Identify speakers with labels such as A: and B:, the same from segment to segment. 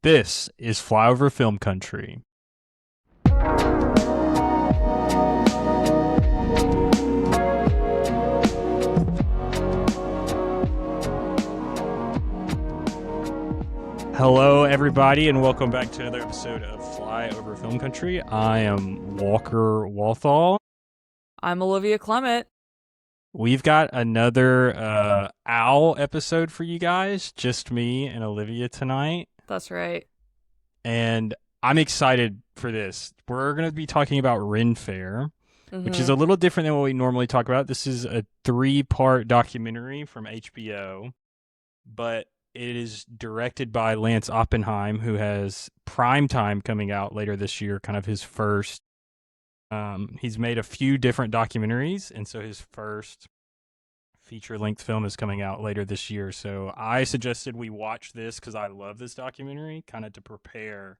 A: This is Flyover Film Country. Hello, everybody, and welcome back to another episode of Flyover Film Country. I am Walker Walthall.
B: I'm Olivia Clement.
A: We've got another Owl episode for you guys, just me and Olivia tonight.
B: That's right.
A: And I'm excited for this. We're going to be talking about Ren Faire, which is a little different than what we normally talk about. This is a 3-part documentary from HBO, but it is directed by Lance Oppenheim, who has Primetime coming out later this year, kind of his first. He's made a few different documentaries, and so his first feature-length film is coming out later this year. So I suggested we watch this because I love this documentary, kind of to prepare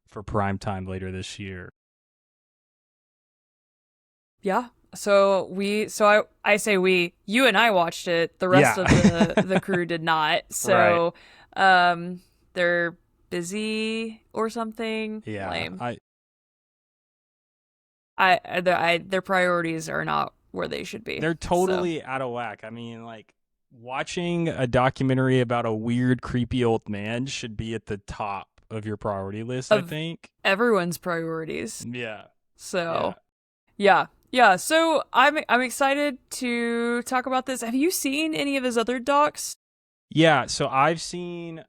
A: for Primetime later this year.
B: Yeah. So I say we, you and I watched it. The rest of the crew did not. So, they're busy or something.
A: Yeah.
B: Lame. Their priorities are not where they should be.
A: They're totally out of whack. I mean, like, watching a documentary about a weird, creepy old man should be at the top of your priority list, I think.
B: Everyone's priorities.
A: Yeah.
B: So, yeah. So I'm excited to talk about this. Have you seen any of his other docs?
A: Yeah. So I've seen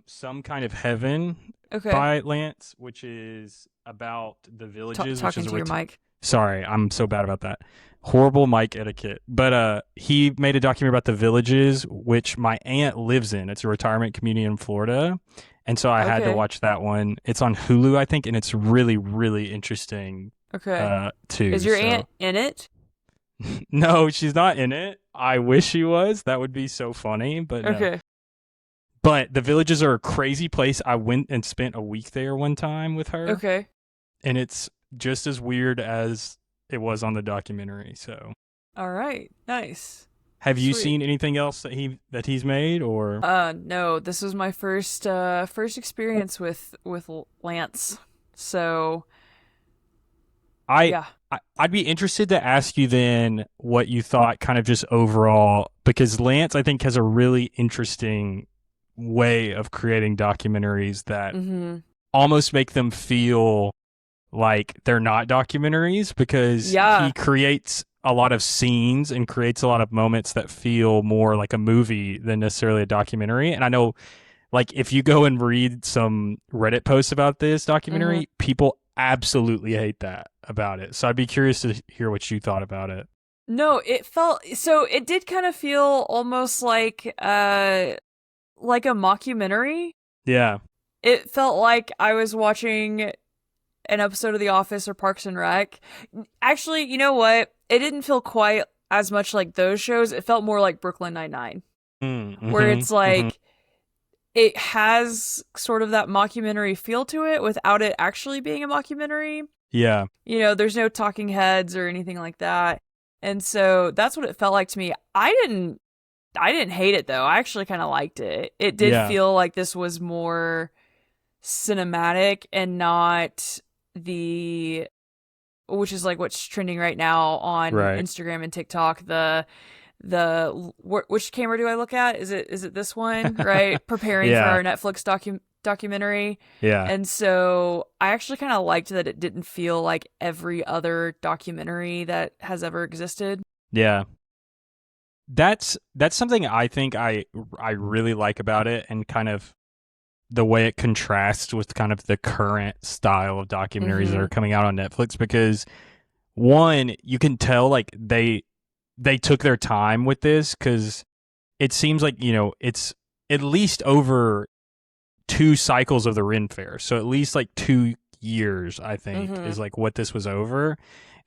A: Some Kind of Heaven by Lance, which is about the villages.
B: Talking to your mic.
A: Sorry, I'm so bad about that. Horrible mic etiquette. But he made a documentary about the villages, which my aunt lives in. It's a retirement community in Florida. And so I had to watch that one. It's on Hulu, I think, and it's really, really interesting. Too.
B: Is your aunt in it?
A: No, she's not in it. I wish she was. That would be so funny. But no. But the villages are a crazy place. I went and spent a week there one time with her.
B: Okay.
A: And it's just as weird as it was on the documentary. So.
B: All right. Nice.
A: Have you seen anything else that he's made, or?
B: No. This was my first experience with Lance. So.
A: I'd be interested to ask you then what you thought, kind of just overall, because Lance, I think, has a really interesting way of creating documentaries that almost make them feel like they're not documentaries, because he creates a lot of scenes and creates a lot of moments that feel more like a movie than necessarily a documentary. And I know, like, if you go and read some Reddit posts about this documentary, people absolutely hate that about it. So I'd be curious to hear what you thought about it.
B: No, it did kind of feel almost like a mockumentary.
A: Yeah.
B: It felt like I was watching an episode of The Office or Parks and Rec. Actually, you know what? It didn't feel quite as much like those shows. It felt more like Brooklyn Nine-Nine, where it's like it has sort of that mockumentary feel to it without it actually being a mockumentary.
A: Yeah.
B: You know, there's no talking heads or anything like that. And so that's what it felt like to me. I didn't hate it, though. I actually kind of liked it. It did feel like this was more cinematic and not which is like what's trending right now on Instagram and TikTok, which camera do I look at? Is it this one? Right? Preparing for our Netflix documentary.
A: Yeah.
B: And so I actually kind of liked that it didn't feel like every other documentary that has ever existed.
A: Yeah. That's something I think I really like about it, and kind of the way it contrasts with kind of the current style of documentaries that are coming out on Netflix, because one, you can tell like they took their time with this, because it seems like, you know, it's at least over 2 cycles of the Ren Faire. So at least like 2 years, I think, is like what this was over.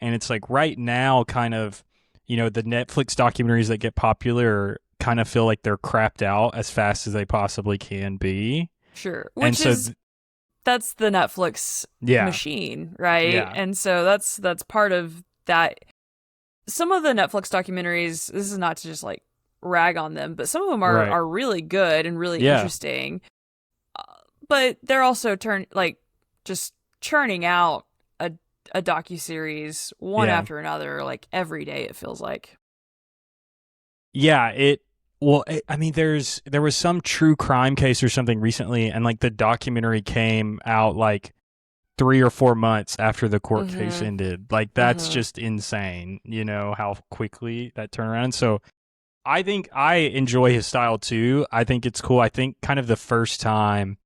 A: And it's like right now, kind of, you know, the Netflix documentaries that get popular kind of feel like they're crapped out as fast as they possibly can be.
B: Sure. That's the Netflix machine, right?
A: Yeah.
B: And so that's part of that. Some of the Netflix documentaries, this is not to just like rag on them, but some of them are really good and really interesting. but they're also just churning out a docuseries one
A: Yeah.
B: after another, like every day it feels like.
A: Yeah, I mean, there was some true crime case or something recently, and like the documentary came out like 3 or 4 months after the court case
B: Mhm.
A: ended. Like that's
B: Mhm.
A: just insane, how quickly that turned around. So I think I enjoy his style too. I think it's cool. I think kind of the first time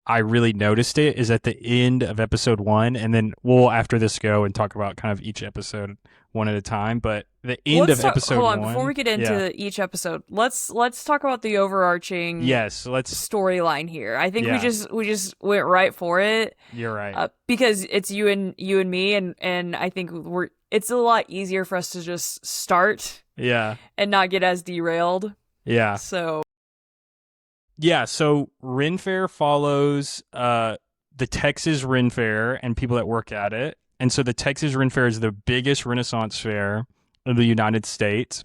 A: I really noticed it is at the end of episode 1, and then we'll after this go and talk about kind of each episode one at a time. But the end
B: Let's
A: of
B: talk.
A: episode
B: Hold on, before we
A: one,
B: get
A: yeah,
B: into each episode, let's talk about the overarching
A: yes, let's,
B: storyline here. I think
A: yeah,
B: we just went right for it,
A: you're right,
B: because it's you and me, and I think it's a lot easier for us to just start
A: yeah,
B: and not get as derailed.
A: yeah.
B: So
A: Yeah, so Ren Faire follows the Texas Ren Faire and people that work at it. And so the Texas Ren Faire is the biggest Renaissance fair in the United States.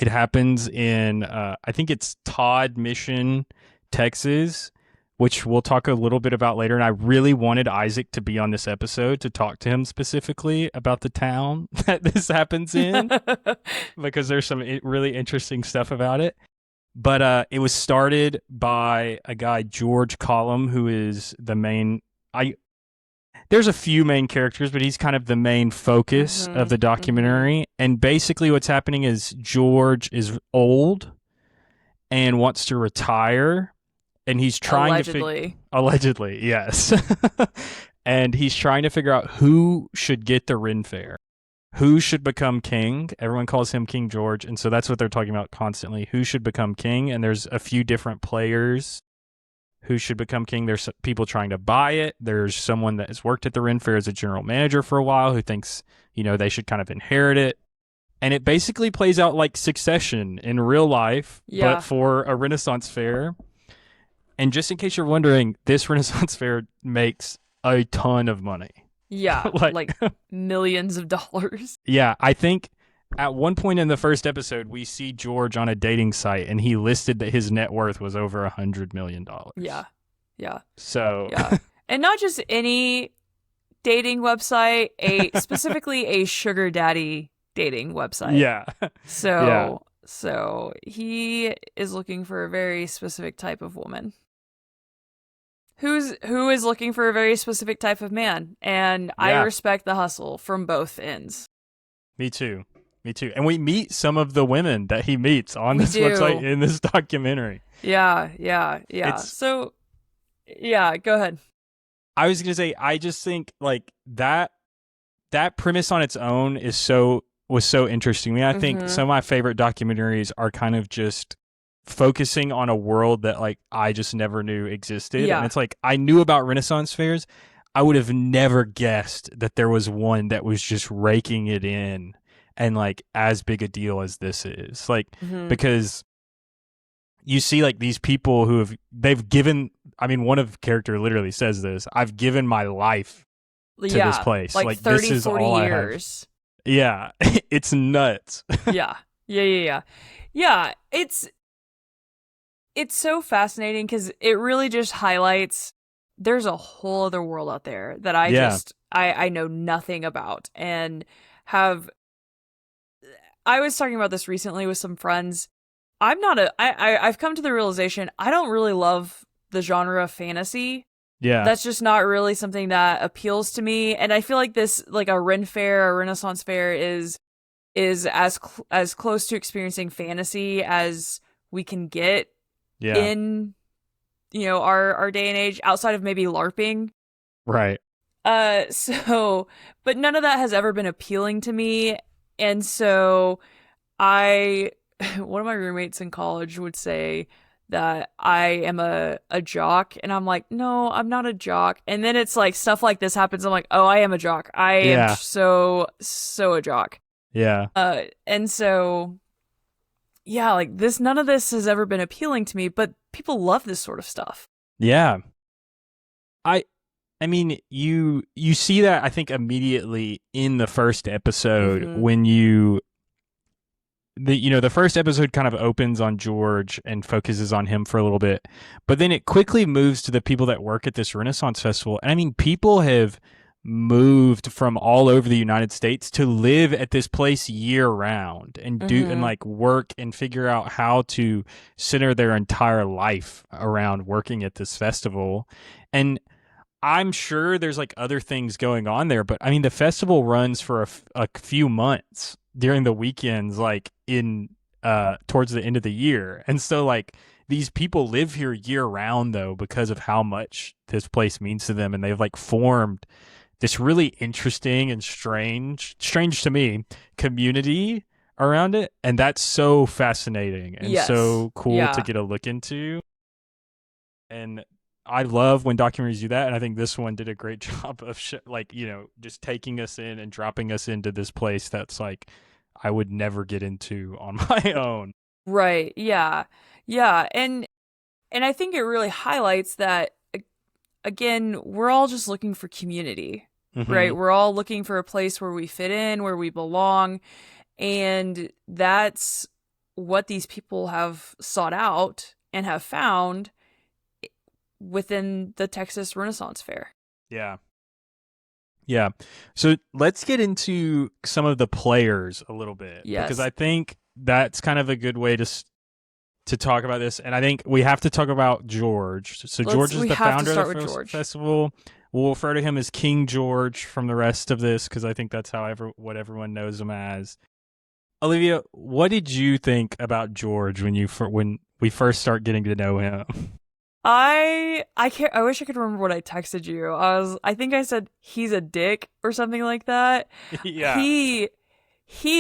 A: It happens in, I think it's Todd Mission, Texas, which we'll talk a little bit about later. And I really wanted Isaac to be on this episode to talk to him specifically about the town that this happens in, because there's some really interesting stuff about it. But it was started by a guy, George Collum, who is the main. There's a few main characters, but he's kind of the main focus of
B: mhm,
A: the
B: mhm.
A: documentary. And basically, what's happening is George is old and wants to retire, and he's trying to figure.
B: Allegedly.
A: Allegedly, yes. And he's trying to figure out who should get the Ren Fair, who should become king. Everyone calls him King George, and so that's what they're talking about constantly. Who should become king? And there's a few different players who should become king. There's people trying to buy it. There's someone that has worked at the Ren Fair as a general manager for a while who thinks, they should kind of inherit it. And it basically plays out like Succession in real life, but
B: Yeah.
A: for a Renaissance fair. And just in case you're wondering, this Renaissance fair makes a ton of money.
B: Yeah,
A: Like,
B: like millions of dollars.
A: yeah, I think at one point in the first episode, we see George on a dating site, and he listed that his net worth was over $100 million.
B: Yeah. Yeah.
A: So,
B: Yeah. And not just any dating website, a specifically a sugar daddy dating website.
A: yeah, yeah,
B: So he is looking for a very specific type of woman. Who is looking for a very specific type of man, and I
A: yeah.
B: respect the hustle from both ends.
A: Me too. Me too. And we meet some of the women that he meets on
B: We
A: this website
B: do.
A: in this documentary.
B: Yeah, yeah, yeah.
A: It's.
B: So yeah, go ahead.
A: I was gonna say, I just think like that premise on its own was so interesting to me. I think
B: Mm-hmm.
A: some of my favorite documentaries are kind of just focusing on a world that like I just never knew existed. And
B: Yeah.
A: it's like I knew about Renaissance fairs. I would have never guessed that there was one that was just raking it in and like as big a deal as this is. Like
B: Mm-hmm.
A: because you see like these people they've given, I mean, one of the character literally says this, I've given my life to this
B: Yeah,
A: place.
B: like
A: Like this
B: 30,
A: is
B: 40
A: all I have.
B: years.
A: Yeah. It's nuts.
B: Yeah. Yeah, yeah, yeah. Yeah, it's so fascinating because it really just highlights there's a whole other world out there that
A: Yeah.
B: I know nothing about, and have I was talking about this recently with some friends. I'm not a I've come to the realization I don't really love the genre of fantasy.
A: Yeah.
B: That's just not really something that appeals to me, and I feel like this, like a Ren Fair, a Renaissance Fair, is as close to experiencing fantasy as we can get
A: Yeah.
B: in our day and age, outside of maybe LARPing.
A: Right.
B: So but none of that has ever been appealing to me, and so I one of my roommates in college would say that I am a jock, and I'm like, no, I'm not a jock. And then it's like stuff like this happens, I'm like, oh, I am a jock. I am
A: Yeah.
B: so a jock.
A: Yeah.
B: And so yeah, like this, none of this has ever been appealing to me, but people love this sort of stuff.
A: Yeah. I I mean, you see that I think immediately in the first episode
B: Mhm.
A: when the first episode kind of opens on George and focuses on him for a little bit, but then it quickly moves to the people that work at this Renaissance festival. And I mean, people have moved from all over the United States to live at this place year round and do and
B: Mm-hmm.
A: like work and figure out how to center their entire life around working at this festival. And I'm sure there's like other things going on there, but I mean, the festival runs for a few months during the weekends, like in towards the end of the year. And so like these people live here year round though because of how much this place means to them, and they've like formed this really interesting and strange to me, community around it. And that's so fascinating and
B: Yes.
A: so cool to
B: Yeah.
A: get a look into. And I love when documentaries do that, and I think this one did a great job of like just taking us in and dropping us into this place that's like I would never get into on my own.
B: Right. Yeah. Yeah. And I think it really highlights that again, we're all just looking for community,
A: Mm-hmm.
B: right? We're all looking for a place where we fit in, where we belong, and that's what these people have sought out and have found within the Texas Renaissance Fair.
A: Yeah, yeah. So let's get into some of the players a little bit because
B: Yes.
A: I think that's kind of a good way to talk about this, and I think we have to talk about George. So George is
B: We
A: the
B: have to
A: founder
B: start
A: of
B: with
A: the
B: George.
A: festival. We'll refer to him as King George from the rest of this because I think that's what everyone knows him as. Olivia, what did you think about George when we first start getting to know him?
B: I can't I wish I could remember what I texted you. I think I said he's a dick or something like that.
A: Yeah,
B: He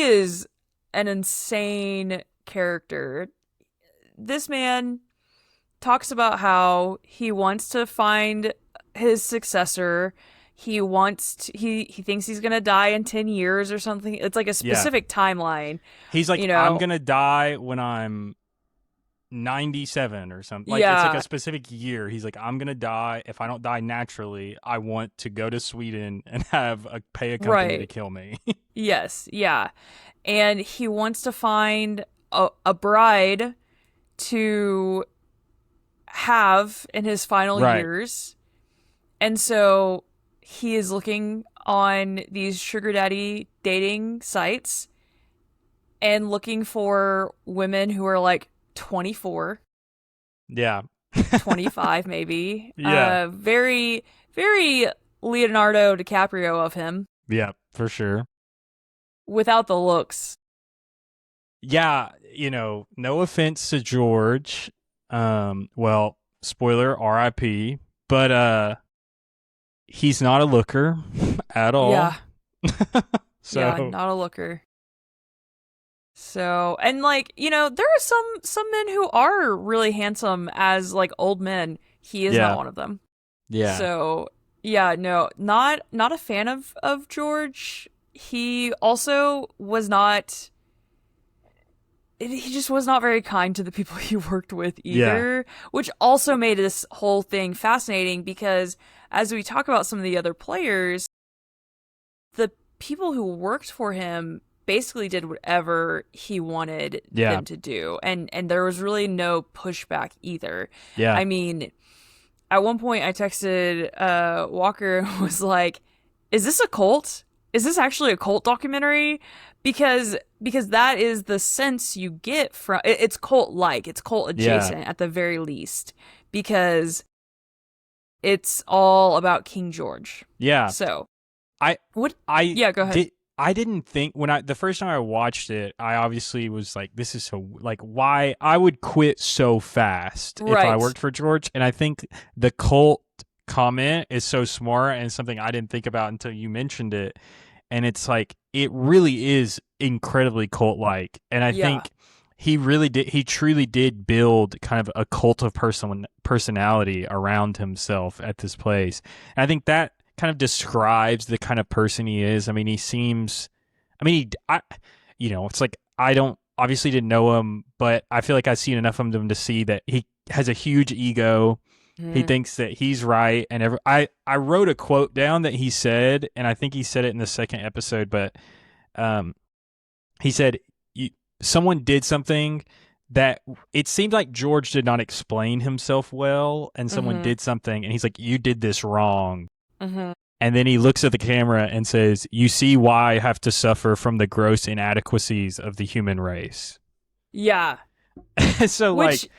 B: is an insane character. This man talks about how he wants to find his successor. He thinks he's going to die in 10 years or something. It's like a
A: yeah.
B: specific timeline,
A: He's like,
B: you
A: I'm
B: know.
A: gonna die when I'm 97 or something. Like it's like a
B: Yeah,
A: specific year. He's like, I'm gonna die. If I don't die naturally, I want to go to Sweden and pay a company to
B: right.
A: kill me.
B: Yes, yeah. And he wants to find a bride to have in his final
A: Right.
B: years. And so he is looking on these sugar daddy dating sites and looking for women who are like 24,
A: Yeah.
B: 25 maybe.
A: Yeah.
B: Very very Leonardo DiCaprio of him
A: Yeah, for sure.
B: without the looks.
A: Yeah, no offense to George. Well, spoiler, RIP, but he's not a looker at all.
B: Yeah. Yeah,
A: So,
B: not a looker. So, and like, there are some men who are really handsome as like old men. He is not
A: yeah.
B: one of them.
A: Yeah.
B: So, yeah, no, not a fan of George. He also was not he just was not very kind to the people he worked with
A: Yeah.
B: either, which also made this whole thing fascinating because as we talk about some of the other players, the people who worked for him basically did whatever he wanted
A: Yeah.
B: them to do, and there was really no pushback either.
A: Yeah.
B: I mean, at one point I texted Walker and was like, is this a cult? Is this actually a cult documentary? Because that is the sense you get from it's cult like, it's cult
A: Yeah.
B: adjacent at the very least, because it's all about King George.
A: Yeah.
B: So
A: I
B: what
A: I
B: yeah, go ahead.
A: did I didn't think when I the first time I watched it, I obviously was like, this is so like why I would quit so fast if I
B: Right.
A: worked for George. And I think the cult comment is so smart and something I didn't think about until you mentioned it. And it's like it really is incredibly cult like. And I
B: Yeah.
A: think he truly did build kind of a cult of personality around himself at this place. And I think that kind of describes the kind of person he is. I mean, he seems I mean, it's like I don't obviously didn't know him, but I feel like I've seen enough of him to see that he has a huge ego. He
B: Mhm.
A: thinks that he's right, and I wrote a quote down that he said, and I think he said it in the second episode, but um, he said, someone did something that it seemed like George did not explain himself well, and someone
B: Mm-hmm.
A: did something, and he's like, "You did this wrong."
B: Mm-hmm.
A: And then he looks at the camera and says, "You see why I have to suffer from the gross inadequacies of the human race."
B: Yeah.
A: So, like,
B: Which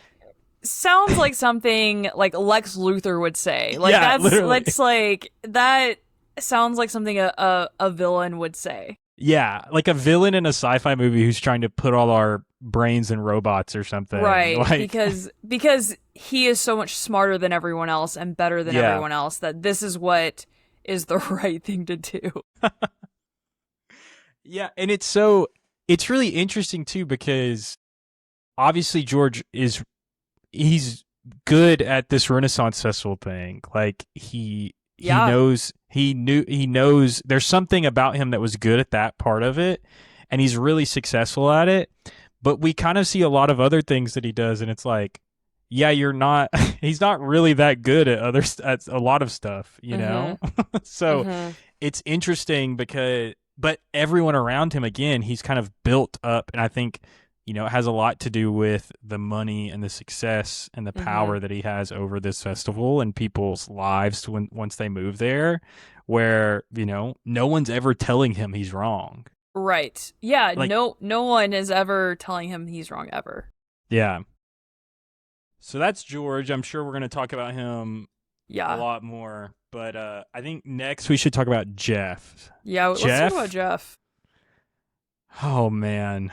B: sounds like something like Lex Luthor would say. Like
A: yeah, literally.
B: that's like that sounds like something a villain would say.
A: Yeah, like a villain in a sci-fi movie who's trying to put all our brains in robots or something.
B: Right,
A: Like,
B: because he is so much smarter than everyone else and better than
A: yeah.
B: everyone else that this is what is the right thing to do.
A: Yeah, and it's really interesting too because obviously George is he's good at this Renaissance Festival thing. Like
B: Yeah.
A: he knows there's something about him that was good at that part of it, and he's really successful at it. But we kind of see a lot of other things that he does, and it's like, yeah, you're not. He's not really that good at at a lot of stuff, you know.
B: Mhm.
A: So
B: Mhm.
A: it's interesting because, but everyone around him, again, he's kind of built up, and I think it has a lot to do with the money and the success and the
B: Mhm.
A: power that he has over this festival and people's lives once they move there, where no one's ever telling him he's wrong.
B: Right. Yeah,
A: Like,
B: no one is ever telling him he's wrong ever.
A: yeah. So that's George. I'm sure we're going to talk about him a
B: Yeah.
A: lot more, but I think next we should talk about Jeff.
B: Yeah, let's talk about
A: Jeff.
B: Jeff.
A: Oh man,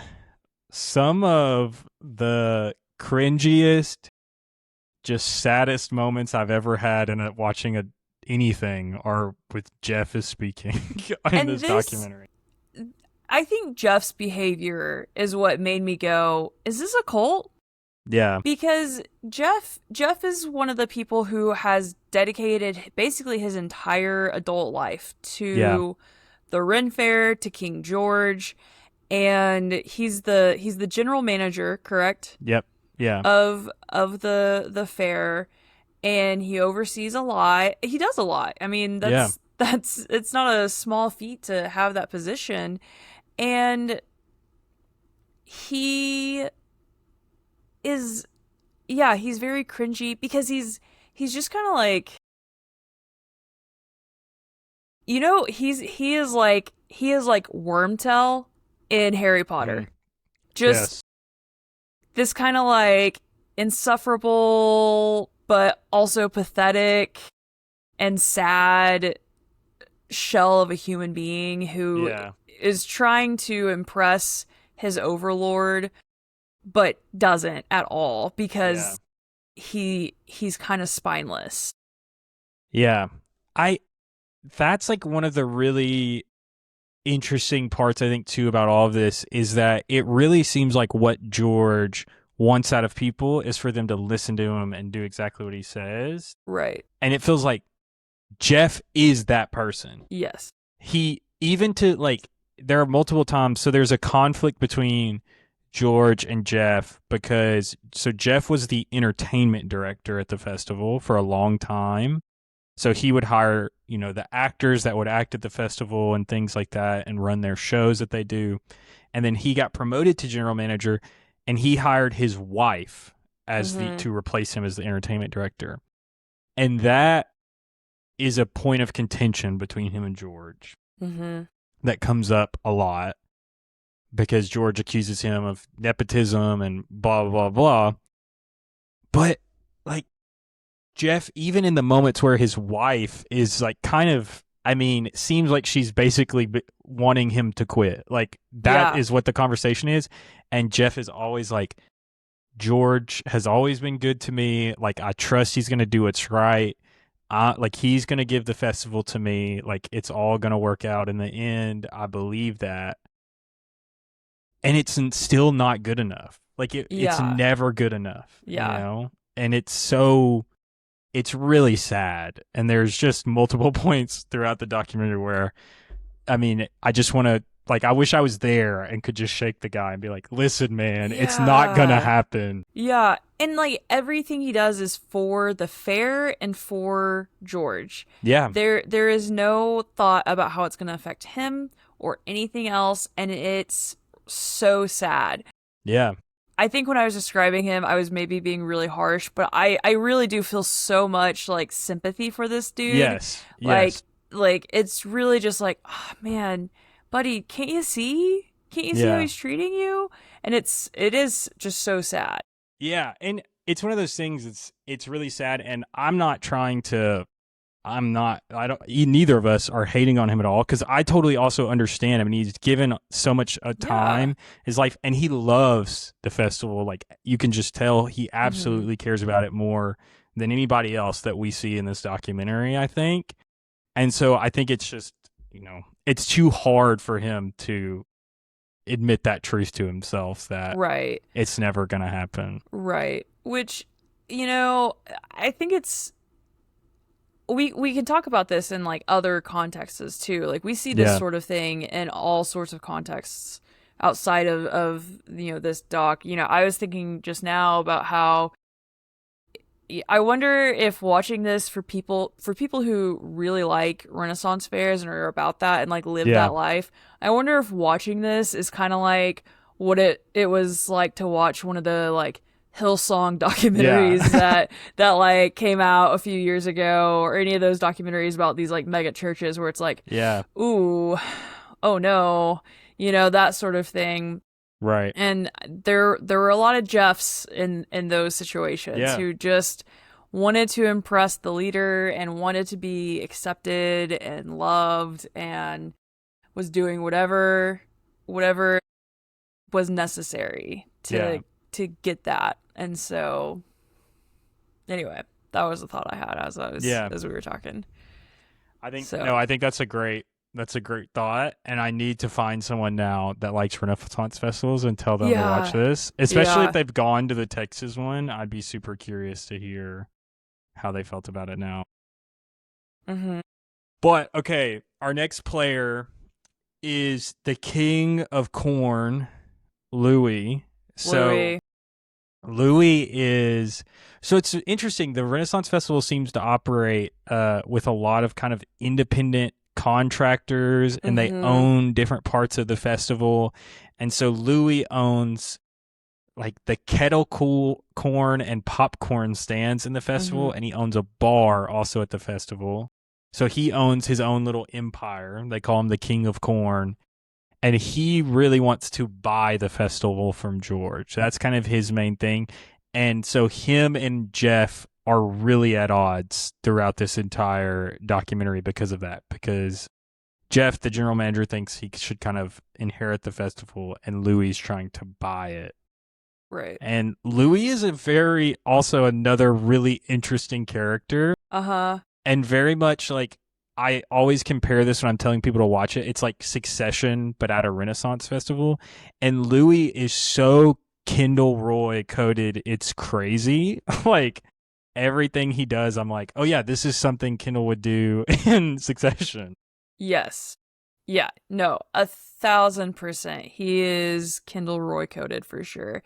A: some of the cringiest, just saddest moments I've ever had in watching anything are with Jeff is speaking in
B: And
A: this
B: this
A: documentary.
B: I think Jeff's behavior is what made me go, is this a cult?
A: Yeah,
B: Because Jeff is one of the people who has dedicated basically his entire adult life
A: yeah,
B: to the Ren Fair, to King George, and he's the general manager, correct?
A: yep, yeah,
B: Of the fair, and he oversees a lot. He does a lot. I mean,
A: yeah,
B: that's it's not a small feat to have that position. And he is, yeah, he's very cringy because he's just kind of like, he is like Wormtail in Harry
A: mm,
B: Potter. Just
A: yes,
B: this kind of like insufferable but also pathetic and sad shell of a human being who
A: yeah,
B: is trying to impress his overlord but doesn't at all
A: yeah,
B: because he's kind of spineless.
A: yeah. I That's like one of the really interesting parts I think too about all of this is that it really seems like what George wants out of people is for them to listen to him and do exactly what he says.
B: Right.
A: And it feels like Jeff is that person.
B: Yes.
A: He even to like there are multiple times so there's a conflict between George and Jeff because so Jeff was the entertainment director at the festival for a long time. So he would hire, the actors that would act at the festival and things like that and run their shows that they do. And then he got promoted to general manager and he hired his wife
B: Mhm.
A: to replace him as the entertainment director. And that is a point of contention between him and George
B: Mhm.
A: that comes up a lot because George accuses him of nepotism and blah, blah, blah. But like, Jeff, even in the moments where his wife is like kind of, I mean, it seems like she's basically wanting him to quit. Like that
B: Yeah.
A: is what the conversation is. And Jeff is always like, George has always been good to me. Like I trust he's going to do what's right. Like he's going to give the festival to me. Like it's all going to work out in the end. I believe that. And it's still not good enough. Like it's
B: Yeah.
A: never good enough,
B: Yeah.
A: And it's really sad. And there's just multiple points throughout the documentary where, I mean, I just want to, like, I wish I was there and could just shake the guy and be like, listen, man, it's not going to
B: Yeah.
A: happen.
B: Yeah. And like everything he does is for the fair and for George.
A: Yeah.
B: There is no thought about how it's going to affect him or anything else, and it's so sad.
A: Yeah.
B: I think when I was describing him, I was maybe being really harsh, but I really do feel so much like sympathy for this dude.
A: Yes.
B: Like
A: Yes.
B: it's really just like, oh man, buddy, can't you see? Can't you see how
A: Yeah.
B: he's treating you? And it is just so sad.
A: Yeah. And it's one of those things. It's really sad. And I'm not trying to. I'm not. I don't. Neither of us are hating on him at all because I totally also understand him, and he's given so much
B: Yeah.
A: time his life, and he loves the festival. Like you can just tell, he
B: Hmm.
A: absolutely cares about it more than anybody else that we see in this documentary. I think, and so I think it's just it's too hard for him to admit that truth to himself that
B: Right.
A: it's never gonna happen.
B: Right. Which, I think it's we can talk about this in like other contexts too. Like we see this
A: Yeah.
B: sort of thing in all sorts of contexts outside of this doc. I was thinking just now about how I wonder if watching this for people who really like Renaissance fairs and are about that and like live
A: Yeah.
B: that life, I wonder if watching this is kind of like what it was like to watch one of the like Hillsong
A: Yeah.
B: documentaries that like came out a few years ago, or any of those documentaries about these like mega churches where it's like,
A: Yeah.
B: ooh, oh no, that sort of thing.
A: Right.
B: And there were a lot of Jeffs in those situations
A: Yeah.
B: who just wanted to impress the leader and wanted to be accepted and loved, and was doing whatever was necessary
A: Yeah.
B: to get that. And so anyway, that was the thought I had
A: Yeah.
B: as we were talking.
A: I think
B: So
A: no, I think that's a great thought, and I need to find someone now that likes Renaissance festivals and tell them to watch
B: yeah,
A: this. Especially if
B: yeah.
A: they've gone to the Texas one, I'd be super curious to hear how they felt about it now.
B: Hmm.
A: But okay, our next player is the king of corn, Louis. So
B: Louis.
A: Louis is so it's interesting. The Renaissance Festival seems to operate with a lot of kind of independent contractors, and they
B: Hmm.
A: own different parts of the festival. And so Louis owns like the kettle cool corn and popcorn stands in the
B: Hmm.
A: festival, and he owns a bar also at the festival. So he owns his own little empire. They call him the King of Corn, and he really wants to buy the festival from George. That's kind of his main thing. And so him and Jeff are really at odds throughout this entire documentary because of that. Because Jeff, the general manager, thinks he should kind of inherit the festival, and Louis is trying to buy it.
B: Right.
A: And Louis is also another really interesting character,
B: Uh-huh.
A: and very much like I always compare this when I'm telling people to watch it. It's like Succession, but at a Renaissance festival. And Louis is so Kendall Roy coded. It's crazy. Like everything he does, I'm like, oh yeah, this is something Kendall would do in Succession.
B: Yes. Yeah. No, 1,000%. He is Kendall Roy coded for sure.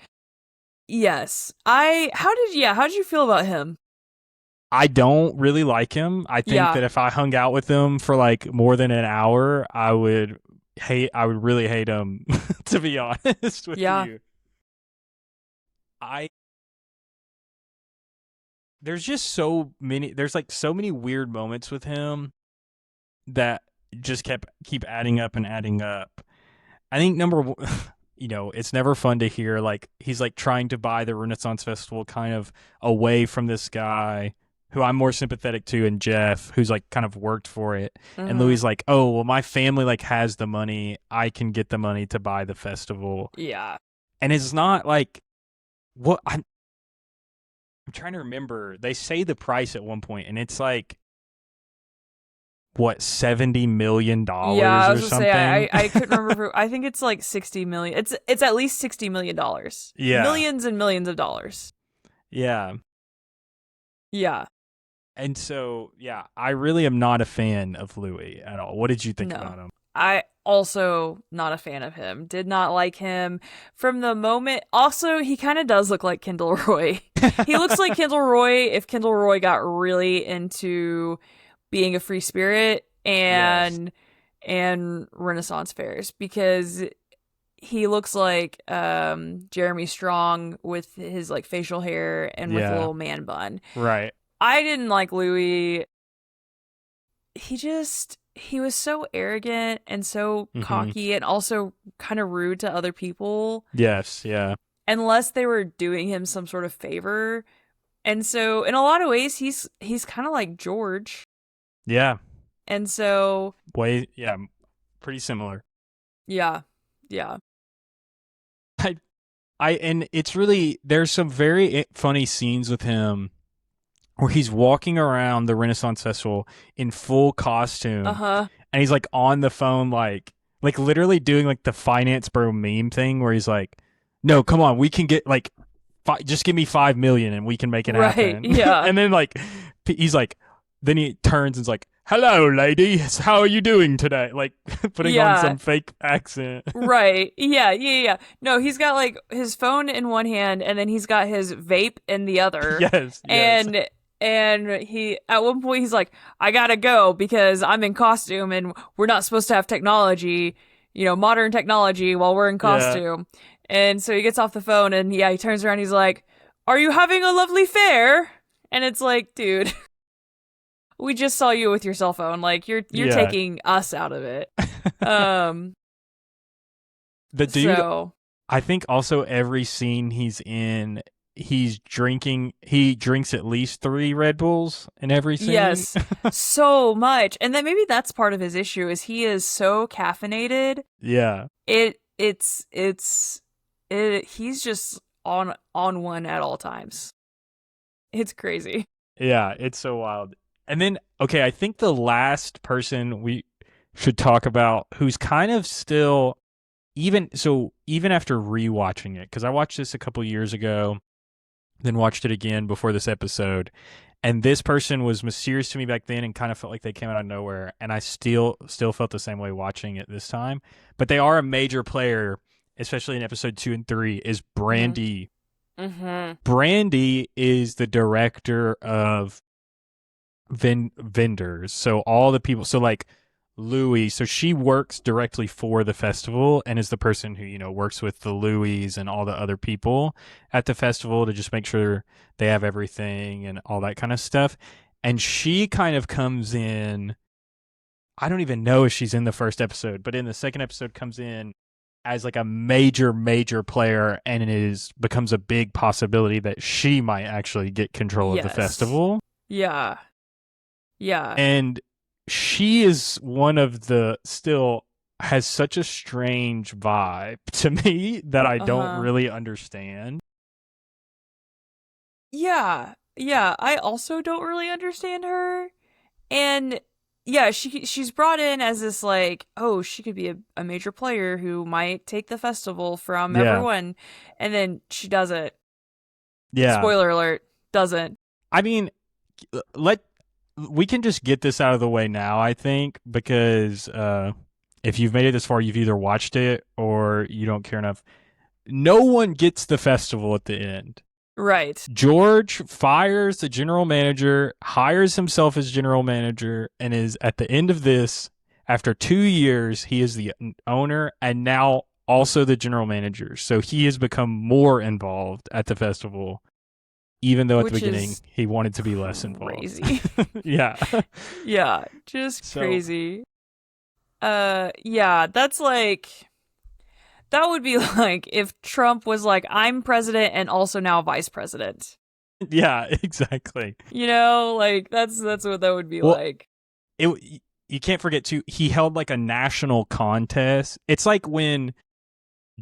B: Yes. How did you feel about him?
A: I don't really like him. I think
B: Yeah.
A: that if I hung out with him for like more than an hour, I would really hate him, to be honest with
B: Yeah.
A: you. I there's just there's like so many weird moments with him that just keep adding up and adding up. I think number one, it's never fun to hear like he's like trying to buy the Renaissance Festival kind of away from this guy who I'm more sympathetic to, and Jeff, who's like kind of worked for it. And
B: Mhm.
A: Louis like, oh well, my family like has the money, I can get the money to buy the festival.
B: Yeah.
A: And it's not like what I'm trying to remember. They say the price at one point, and it's like what
B: Yeah,
A: $70 million
B: I
A: or
B: was gonna say
A: something.
B: I couldn't remember. I think it's like 60 million. It's at least $60 million.
A: Yeah,
B: Millions and millions of dollars.
A: yeah.
B: Yeah.
A: And so, yeah, I really am not a fan of Louis at all. What did you think
B: No.
A: about him?
B: I also not a fan of him. Did not like him from the moment. Also, he kind of does look like Kendall Roy. He looks like Kendall Roy if Kendall Roy got really into being a free spirit
A: Yes.
B: and Renaissance fairs, because he looks like Jeremy Strong with his like facial hair and with a
A: Yeah.
B: little man bun.
A: Right.
B: I didn't like Louis. He was so arrogant and so
A: Mm-hmm.
B: cocky and also kind of rude to other people
A: Yes. Yeah.
B: unless they were doing him some sort of favor. And so in a lot of ways he's kind of like George.
A: Yeah.
B: And so
A: Yeah. Pretty similar.
B: yeah. Yeah.
A: And it's really, there's some very funny scenes with him where he's walking around the Renaissance Festival in full costume,
B: Uh-huh.
A: and he's like on the phone, like literally doing like the finance bro meme thing where he's like, "No, come on, we can get like, just give me 5 million and we can make it
B: Right.
A: happen."
B: Yeah.
A: And then like he's like, then he turns and's like, "Hello, ladies, how are you doing today?" Like putting on
B: Yeah.
A: some fake accent.
B: Right. Yeah, yeah, yeah. No, he's got like his phone in one hand and then he's got his vape in the other.
A: Yes, yes,
B: And he at one point he's like, "I got to go because I'm in costume and we're not supposed to have technology, modern technology while we're in
A: yeah.
B: costume." And so he gets off the phone and yeah, he turns around, he's like, "Are you having a lovely fair?" And it's like, "Dude, we just saw you with your cell phone. Like you're
A: Yeah.
B: taking us out of it." Um
A: The dude,
B: so
A: I think also every scene he's in, he drinks at least 3 Red Bulls in every scene.
B: yes, so much. And then maybe that's part of his issue is he is so caffeinated.
A: Yeah.
B: He's just on one at all times. It's crazy.
A: Yeah, it's so wild. And then, okay, I think the last person we should talk about who's kind of still, even after rewatching it, because I watched this a couple years ago, then watched it again before this episode, and this person was mysterious to me back then and kind of felt like they came out of nowhere, and I still felt the same way watching it this time. But they are a major player, especially in episode 2 and 3, is
B: Mm-hmm.
A: Brandy.
B: Mm-hmm.
A: Brandy is the director of vendors. So all the people, so like Louis, so she works directly for the festival and is the person who, works with the Louis and all the other people at the festival to just make sure they have everything and all that kind of stuff. And she kind of comes in, I don't even know if she's in the first episode, but in the second episode comes in as like a major player, and becomes a big possibility that she might actually get control of the
B: Yes.
A: festival.
B: Yeah. Yeah.
A: And she is one of the, still has such a strange vibe to me that I don't
B: Uh-huh.
A: really understand.
B: Yeah. Yeah. I also don't really understand her. And yeah, she's brought in as this like, oh, she could be a major player who might take the festival from
A: Yeah.
B: everyone. And then she doesn't.
A: Yeah.
B: Spoiler alert, doesn't.
A: I mean, we can just get this out of the way now, I think, because if you've made it this far, you've either watched it or you don't care enough. No one gets the festival at the end.
B: Right.
A: George fires the general manager, hires himself as general manager, and is at the end of this, after 2 years, he is the owner and now also the general manager. So he has become more involved at the festival, even though at the
B: Which
A: beginning
B: is
A: he wanted to be less involved.
B: crazy.
A: Yeah.
B: Yeah, just
A: So,
B: crazy. Yeah, that's like that would be like if Trump was like, I'm president and also now vice president.
A: yeah, exactly.
B: Like that's what that would be
A: Well,
B: like.
A: you can't forget too, he held like a national contest. It's like when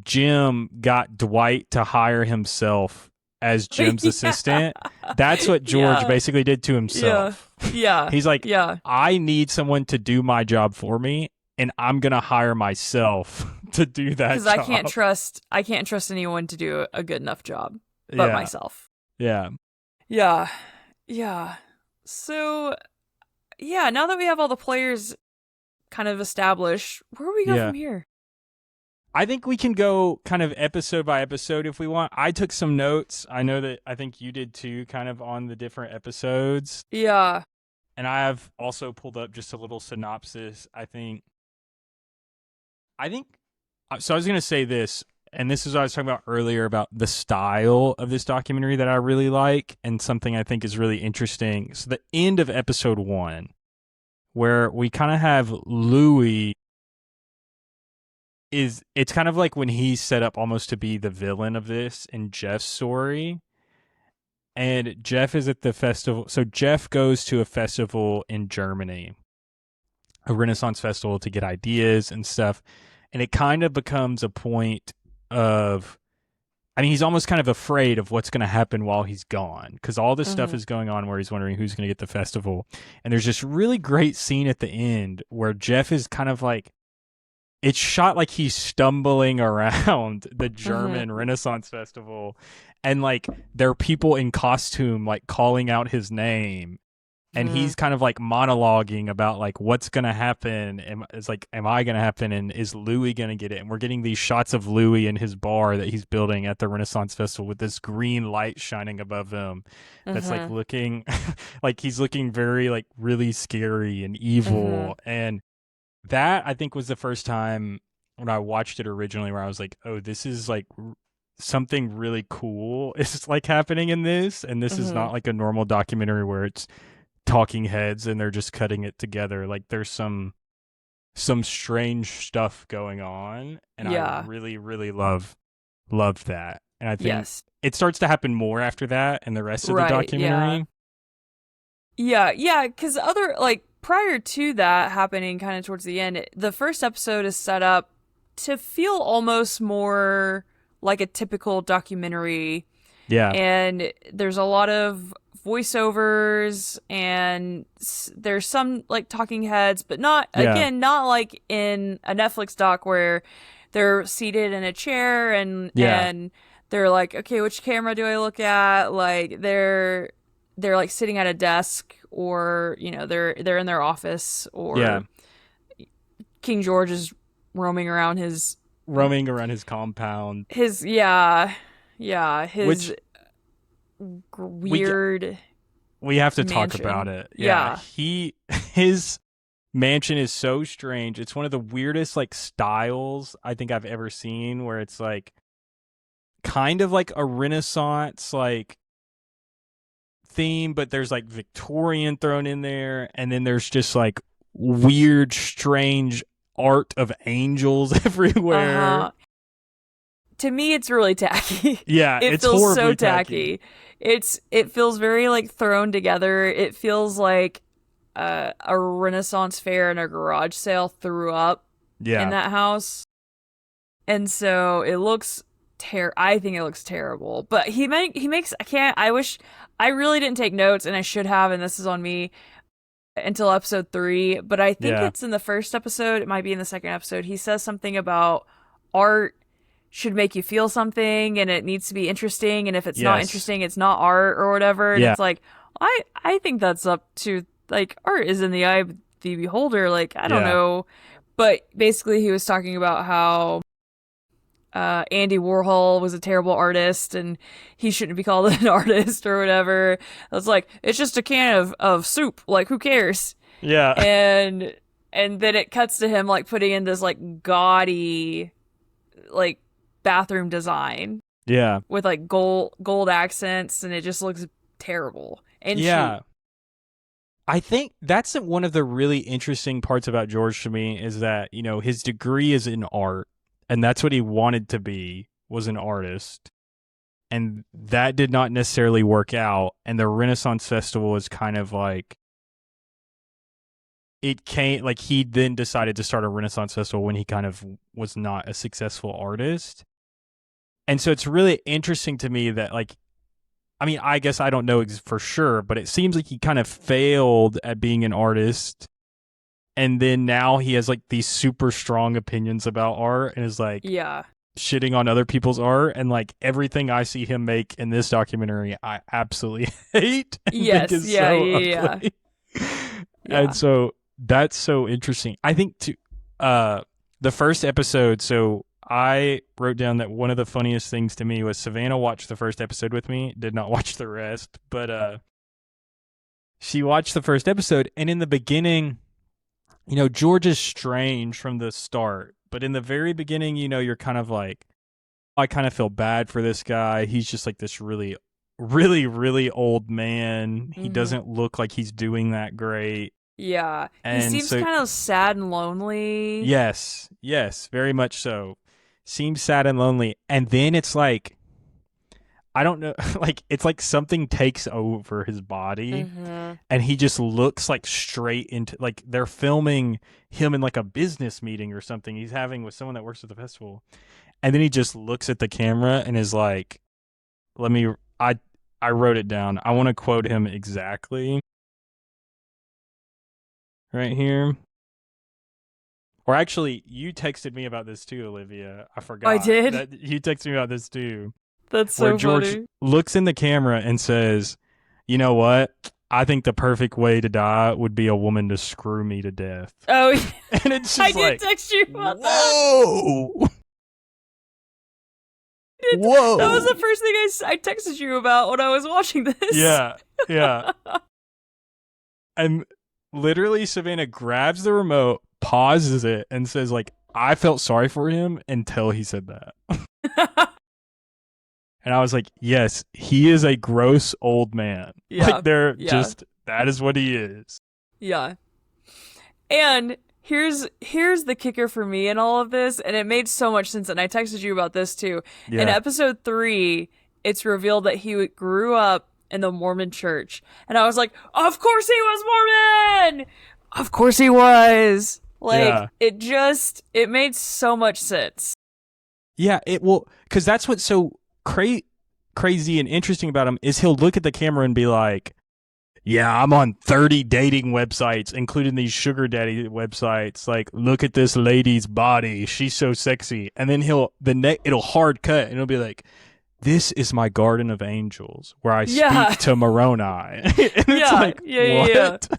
A: Jim got Dwight to hire himself as Jim's
B: Yeah.
A: assistant. That's what George
B: Yeah.
A: basically did to himself.
B: Yeah.
A: He's like,
B: Yeah.
A: I need someone to do my job for me, and I'm gonna hire myself to do that
B: Because
A: job.
B: I can't trust anyone to do a good enough job but
A: Yeah,
B: myself.
A: yeah,
B: Yeah. Yeah. So yeah, now that we have all the players kind of established, where do we go
A: yeah.
B: from here?
A: I think we can go kind of episode by episode if we want. I took some notes. I think you did too, kind of on the different episodes.
B: Yeah.
A: And I have also pulled up just a little synopsis. I think So I was gonna say this, and this is what I was talking about earlier about the style of this documentary that I really like, and something I think is really interesting. So the end of episode 1, where we kind of have Louis, it's kind of like when he's set up almost to be the villain of this in Jeff's story. And Jeff is at the festival. So Jeff goes to a festival in Germany, a Renaissance festival, to get ideas and stuff. And it kind of becomes a point of, I mean, he's almost kind of afraid of what's going to happen while he's gone, because all this stuff is going on where he's wondering who's going to get the festival. And there's this really great scene at the end where Jeff is kind of like, it's shot like he's stumbling around the German Renaissance Festival, and like there are people in costume like calling out his name, and he's kind of like monologuing about like what's gonna happen, and it's like, am I gonna happen, and is Louis gonna get it? And we're getting these shots of Louis in his bar that he's building at the Renaissance Festival with this green light shining above him that's like looking like he's looking very like really scary and evil. And that, I think, was the first time when I watched it originally where I was like, oh, this is like something really cool is like happening in this, and this is not like a normal documentary where it's talking heads and they're just cutting it together. Like there's some strange stuff going on, and I really, really loved that. And I think it starts to happen more after that in the rest of the documentary.
B: Yeah, because other, like, prior to that happening kind of towards the end, the first episode is set up to feel almost more like a typical documentary.
A: Yeah.
B: And there's a lot of voiceovers, and there's some like talking heads, but not like in a Netflix doc where they're seated in a chair and they're like, okay, which camera do I look at? Like they're like sitting at a desk, or you know, they're in their office, or King George is roaming around his
A: compound.
B: His weird.
A: We have to
B: mansion.
A: talk about it. Yeah. His mansion is so strange. It's one of the weirdest like styles I think I've ever seen, where it's like kind of like a Renaissance like theme, but there's like Victorian thrown in there, and then there's just like weird, strange art of angels everywhere.
B: To me, it's really tacky.
A: Yeah,
B: it feels so tacky. It feels very like thrown together. It feels like a Renaissance fair and a garage sale threw up in that house, and so it looks I think it looks terrible. But he makes I really didn't take notes, and I should have, and this is on me, until episode 3. But I think it's in the first episode. It might be in the second episode. He says something about art should make you feel something, and it needs to be interesting, and if it's not interesting, it's not art or whatever. And it's like, I think that's up to, like, art is in the eye of the beholder. Like, I don't know. But basically he was talking about how Andy Warhol was a terrible artist and he shouldn't be called an artist or whatever. I was like, it's just a can of soup. Like, who cares?
A: Yeah.
B: And then it cuts to him like putting in this like gaudy like bathroom design.
A: Yeah.
B: With like gold accents, and it just looks terrible. And cheap.
A: I think that's one of the really interesting parts about George to me, is that, you know, his degree is in art, and that's what he wanted to be, was an artist. And that did not necessarily work out. And the Renaissance Festival is kind of like, it came, like, he then decided to start a Renaissance Festival when he kind of was not a successful artist. And so it's really interesting to me that, like, I mean, I guess I don't know for sure, but it seems like he kind of failed at being an artist. And then now he has like these super strong opinions about art, and is like shitting on other people's art. And like everything I see him make in this documentary, I absolutely hate. And think is so ugly. And so that's so interesting. I think the first episode, so I wrote down that one of the funniest things to me was Savannah watched the first episode with me, did not watch the rest, but she watched the first episode, and in the beginning, you know, George is strange from the start. But in the very beginning, you're kind of like, I kind of feel bad for this guy. He's just like this really, really, really old man. He
B: Mm-hmm.
A: doesn't look like he's doing that great.
B: Yeah. He
A: And
B: seems
A: so,
B: kind of sad and lonely.
A: yes, very much so. Seems sad and lonely. And then it's like, I don't know, like, it's like something takes over his body
B: Mm-hmm.
A: and he just looks like straight into, like, they're filming him in like a business meeting or something he's having with someone that works at the festival. And then he just looks at the camera and is like, let me, I wrote it down. I want to quote him exactly right here. Or actually, you texted me about this too, Olivia. I
B: I
A: forgot
B: did.
A: that you texted me about this too.
B: That's
A: Where
B: so
A: George
B: funny.
A: looks in the camera and says, "You know what? I think the perfect way to die would be a woman to screw me to death."
B: Oh,
A: And it's
B: I
A: just
B: did
A: like,
B: text you about that.
A: whoa,
B: That was
A: whoa.
B: the first thing I texted you about when I was watching this.
A: Yeah, yeah. And literally, Savannah grabs the remote, pauses it, and says, like, I felt sorry for him until he said that. And I was like, yes, he is a gross old man.
B: Yeah.
A: Like, they're
B: Yeah.
A: just, that is what he is.
B: Yeah. And here's the kicker for me in all of this, and it made so much sense, and I texted you about this too. In
A: Yeah.
B: episode 3, it's revealed that he grew up in the Mormon church. And I was like, of course he was Mormon! Of course he was! Like,
A: Yeah.
B: it made so much sense.
A: Yeah, it will, because that's what's so crazy and interesting about him is he'll look at the camera and be like, yeah, I'm on 30 dating websites, including these sugar daddy websites. Like, look at this lady's body. She's so sexy. And then it'll hard cut and it'll be like, this is my garden of angels where I
B: Yeah.
A: speak to Moroni. And it's
B: Yeah,
A: like,
B: yeah.
A: what?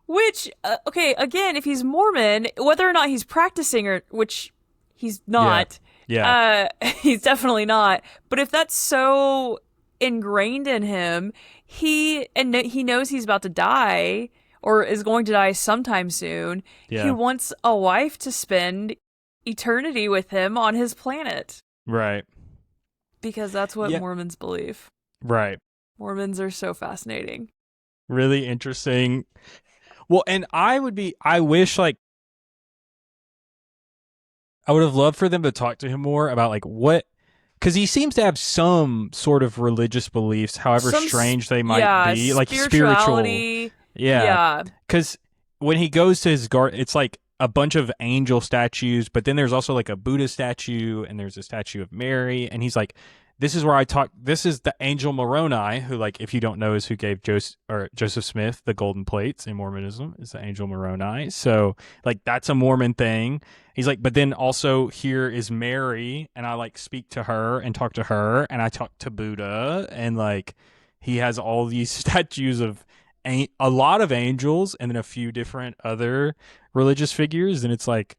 B: Which, okay, again, if he's Mormon, whether or not he's practicing, or which he's not,
A: Yeah.
B: he's definitely not. But if that's so ingrained in him, he knows he's about to die or is going to die sometime soon.
A: Yeah.
B: He wants a wife to spend eternity with him on his planet
A: Right.
B: because that's what
A: Yeah.
B: Mormons believe.
A: Right.
B: Mormons are so fascinating.
A: Really interesting. Well, and I wish, like, I would have loved for them to talk to him more about, like, what, because he seems to have some sort of religious beliefs, however strange they might be, like spiritual. Yeah. Because when he goes to his garden, it's like a bunch of angel statues, but then there's also like a Buddha statue and there's a statue of Mary. And he's like, this is where I talk. This is the angel Moroni, who, like, if you don't know, is who gave Joseph Smith the golden plates in Mormonism, is the angel Moroni. So, like, that's a Mormon thing. He's like, but then also here is Mary, and I, like, speak to her and talk to her, and I talk to Buddha, and, like, he has all these statues of a lot of angels and then a few different other religious figures, and it's like,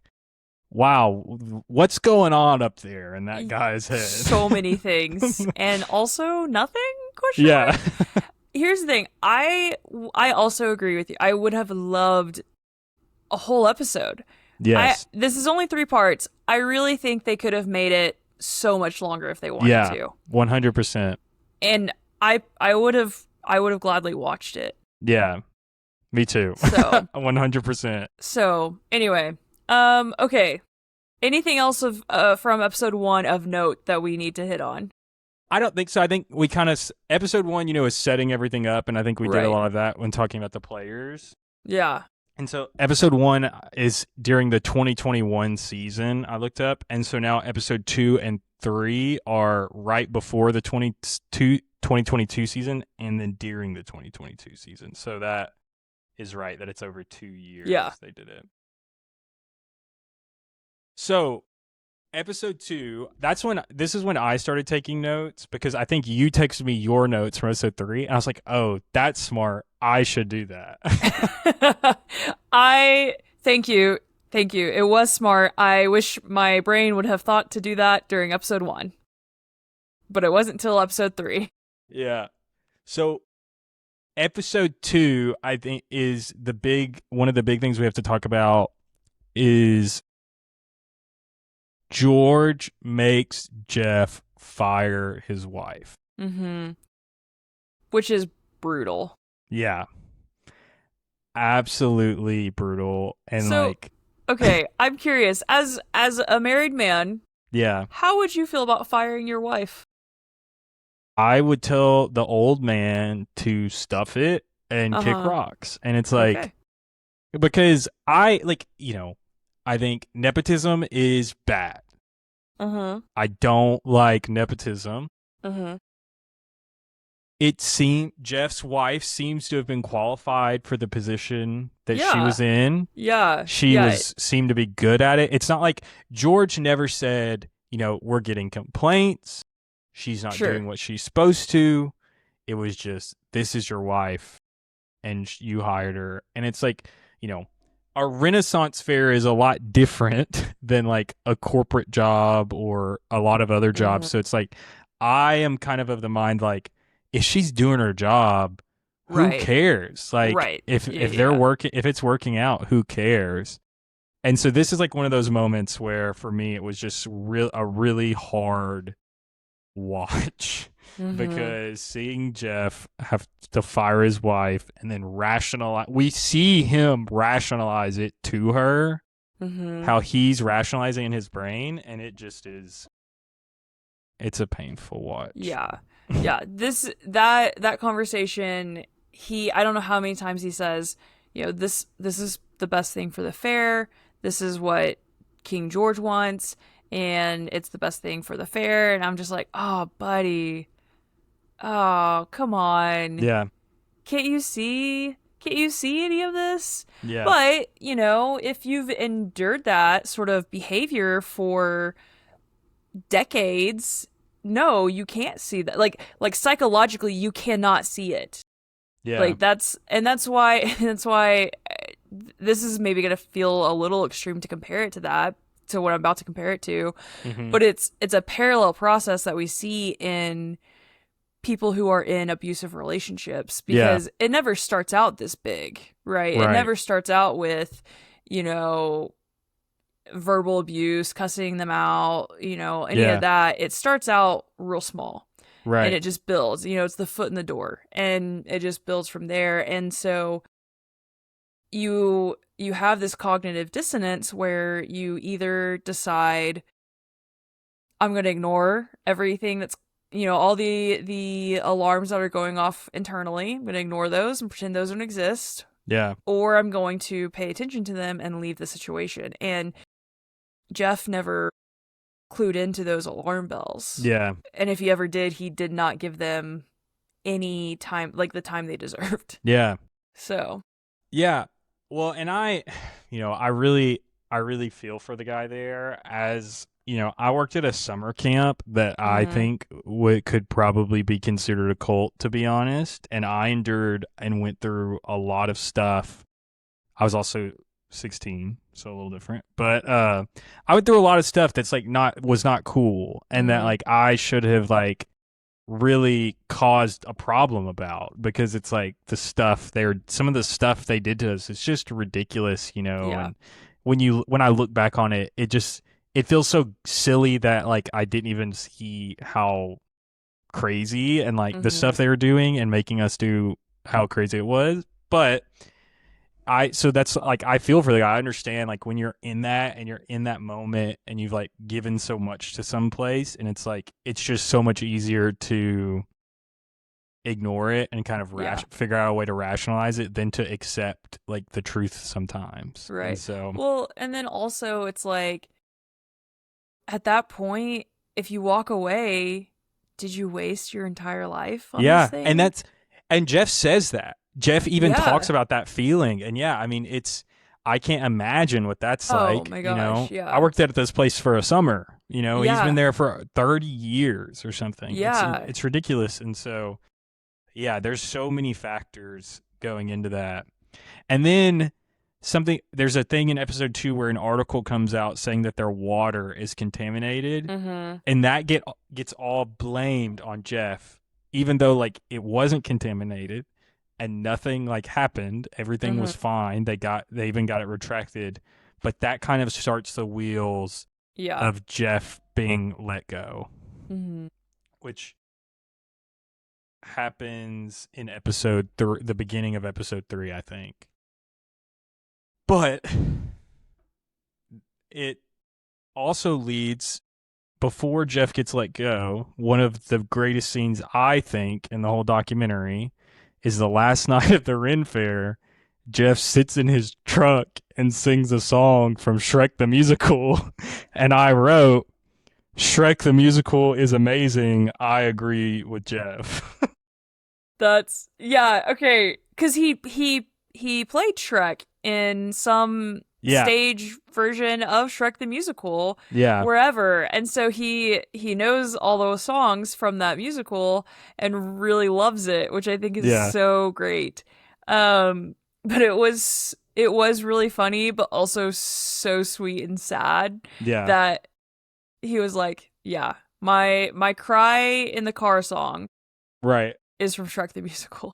A: wow, what's going on up there in that guy's head?
B: So many things. And also nothing? Question
A: Yeah.
B: mark? Here's the thing. I also agree with you. I would have loved a whole episode.
A: Yes.
B: This is only 3 parts. I really think they could have made it so much longer if they wanted to.
A: 100%.
B: And I would have gladly watched it.
A: Yeah. Me too.
B: So
A: 100%.
B: So anyway, okay. Anything else from episode 1 of note that we need to hit on?
A: I don't think so. I think we kind of, episode 1, is setting everything up, and I think we did a lot of that when talking about the players.
B: Yeah.
A: And so episode 1 is during the 2021 season, I looked up, and so now episode 2 and 3 are right before the 2022 season and then during the 2022 season. So that is right, that it's over 2 years they did it. So, episode 2, this is when I started taking notes, because I think you texted me your notes from episode 3, and I was like, oh, that's smart. I should do that.
B: Thank you. It was smart. I wish my brain would have thought to do that during episode 1. But it wasn't until episode 3.
A: So, episode 2, I think, is one of the big things we have to talk about is George makes Jeff fire his wife.
B: Mm-hmm. Which is brutal.
A: Yeah. Absolutely brutal. And
B: So,
A: like,
B: okay, I'm curious. As a married man,
A: yeah,
B: how would you feel about firing your wife?
A: I would tell the old man to stuff it and kick
B: Uh-huh.
A: rocks. And it's like,
B: Okay.
A: because I like, I think nepotism is bad.
B: Uh-huh.
A: I don't like nepotism.
B: Uh-huh.
A: It seemed Jeff's wife seems to have been qualified for the position that she
B: Yeah.
A: was in.
B: Yeah.
A: She
B: Yeah.
A: was seemed to be good at it. It's not like George never said, we're getting complaints. She's not doing
B: Sure.
A: what she's supposed to. It was just, this is your wife and you hired her. And it's like, a Renaissance fair is a lot different than like a corporate job or a lot of other jobs.
B: Mm-hmm.
A: So it's like, I am kind of the mind like, if she's doing her job, who
B: Right.
A: cares? Like
B: Right.
A: if they're
B: Yeah.
A: working, if it's working out, who cares? And so this is like one of those moments where for me it was just a really hard watch
B: Mm-hmm.
A: because seeing Jeff have to fire his wife and then rationalize, we see him rationalize it to her,
B: Mm-hmm.
A: how he's rationalizing in his brain, and it just is, it's a painful watch.
B: Yeah. Yeah. That conversation, I don't know how many times he says, this is the best thing for the fair. This is what King George wants, and it's the best thing for the fair. And I'm just like, oh, buddy. Oh, come on.
A: Yeah,
B: Can't you see? Can't you see any of this?
A: yeah,
B: But, if you've endured that sort of behavior for decades, no, you can't see that. Like psychologically you cannot see it.
A: yeah.
B: Like that's why that's why this is maybe going to feel a little extreme to compare it to that, to what I'm about to compare it to,
A: Hmm.
B: but it's a parallel process that we see in people who are in abusive relationships,
A: Yeah,
B: because it never starts out this big, right? It
A: right.
B: never starts out with, you know, verbal abuse, cussing them out, any of
A: Yeah,
B: that. It starts out real small and
A: right.
B: it just builds. It's the foot in the door and it just builds from there. And so you have this cognitive dissonance where you either decide I'm going to ignore everything that's all the alarms that are going off internally. I'm going to ignore those and pretend those don't exist,
A: Yeah,
B: or I'm going to pay attention to them and leave the situation. And Jeff never clued into those alarm bells.
A: yeah,
B: And if he ever did, he did not give them any time, like the time they deserved.
A: yeah,
B: So,
A: yeah. Well, and I really feel for the guy there. As I worked at a summer camp that I
B: mm-hmm.
A: think could probably be considered a cult, to be honest. And I endured and went through a lot of stuff. I was also 16, so a little different. But I went through a lot of stuff that's like was not cool, and that
B: Mm-hmm.
A: like I should have like really caused a problem about, because it's like some of the stuff they did to us, it's just ridiculous,
B: Yeah.
A: and when I look back on it, it feels so silly that like I didn't even see how crazy and like the
B: Mm-hmm.
A: stuff they were doing and making us do, how crazy it was. But so that's like, I feel for the guy. I understand like when you're in that and you're in that moment and you've like given so much to some place, and it's like it's just so much easier to ignore it and kind of
B: Yeah.
A: figure out a way to rationalize it than to accept like the truth sometimes. And
B: Right.
A: so
B: Well, and then also it's like at that point, if you walk away, did you waste your entire life on this
A: yeah,
B: thing?
A: and Jeff says that. Jeff even talks
B: Yeah.
A: about that feeling. And yeah, I mean, I can't imagine what that's
B: Oh
A: like.
B: my gosh.
A: I
B: Yeah.
A: worked at this place for a summer. He's been
B: Yeah.
A: there for 30 years or something.
B: Yeah.
A: It's ridiculous. And so, yeah, there's so many factors going into that. And then there's a thing in episode 2 where an article comes out saying that their water is contaminated,
B: Mm-hmm.
A: and that gets all blamed on Jeff, even though like it wasn't contaminated and nothing like happened. Everything
B: Mm-hmm.
A: was fine. They even got it retracted, but that kind of starts the wheels
B: Yeah.
A: of Jeff being let go,
B: Mm-hmm.
A: which happens in the beginning of episode 3, I think. But it also leads, before Jeff gets let go, one of the greatest scenes, I think, in the whole documentary is the last night of the Ren Fair. Jeff sits in his truck and sings a song from Shrek the Musical. And I wrote, Shrek the Musical is amazing. I agree with Jeff.
B: That's yeah, okay. Cause he played Shrek in some
A: Yeah.
B: stage version of Shrek the Musical
A: Yeah.
B: wherever. And so he knows all those songs from that musical and really loves it, which I think is
A: Yeah.
B: so great. But it was really funny, but also so sweet and sad
A: Yeah.
B: that he was like, yeah, my cry in the car song
A: Right.
B: is from Shrek the Musical.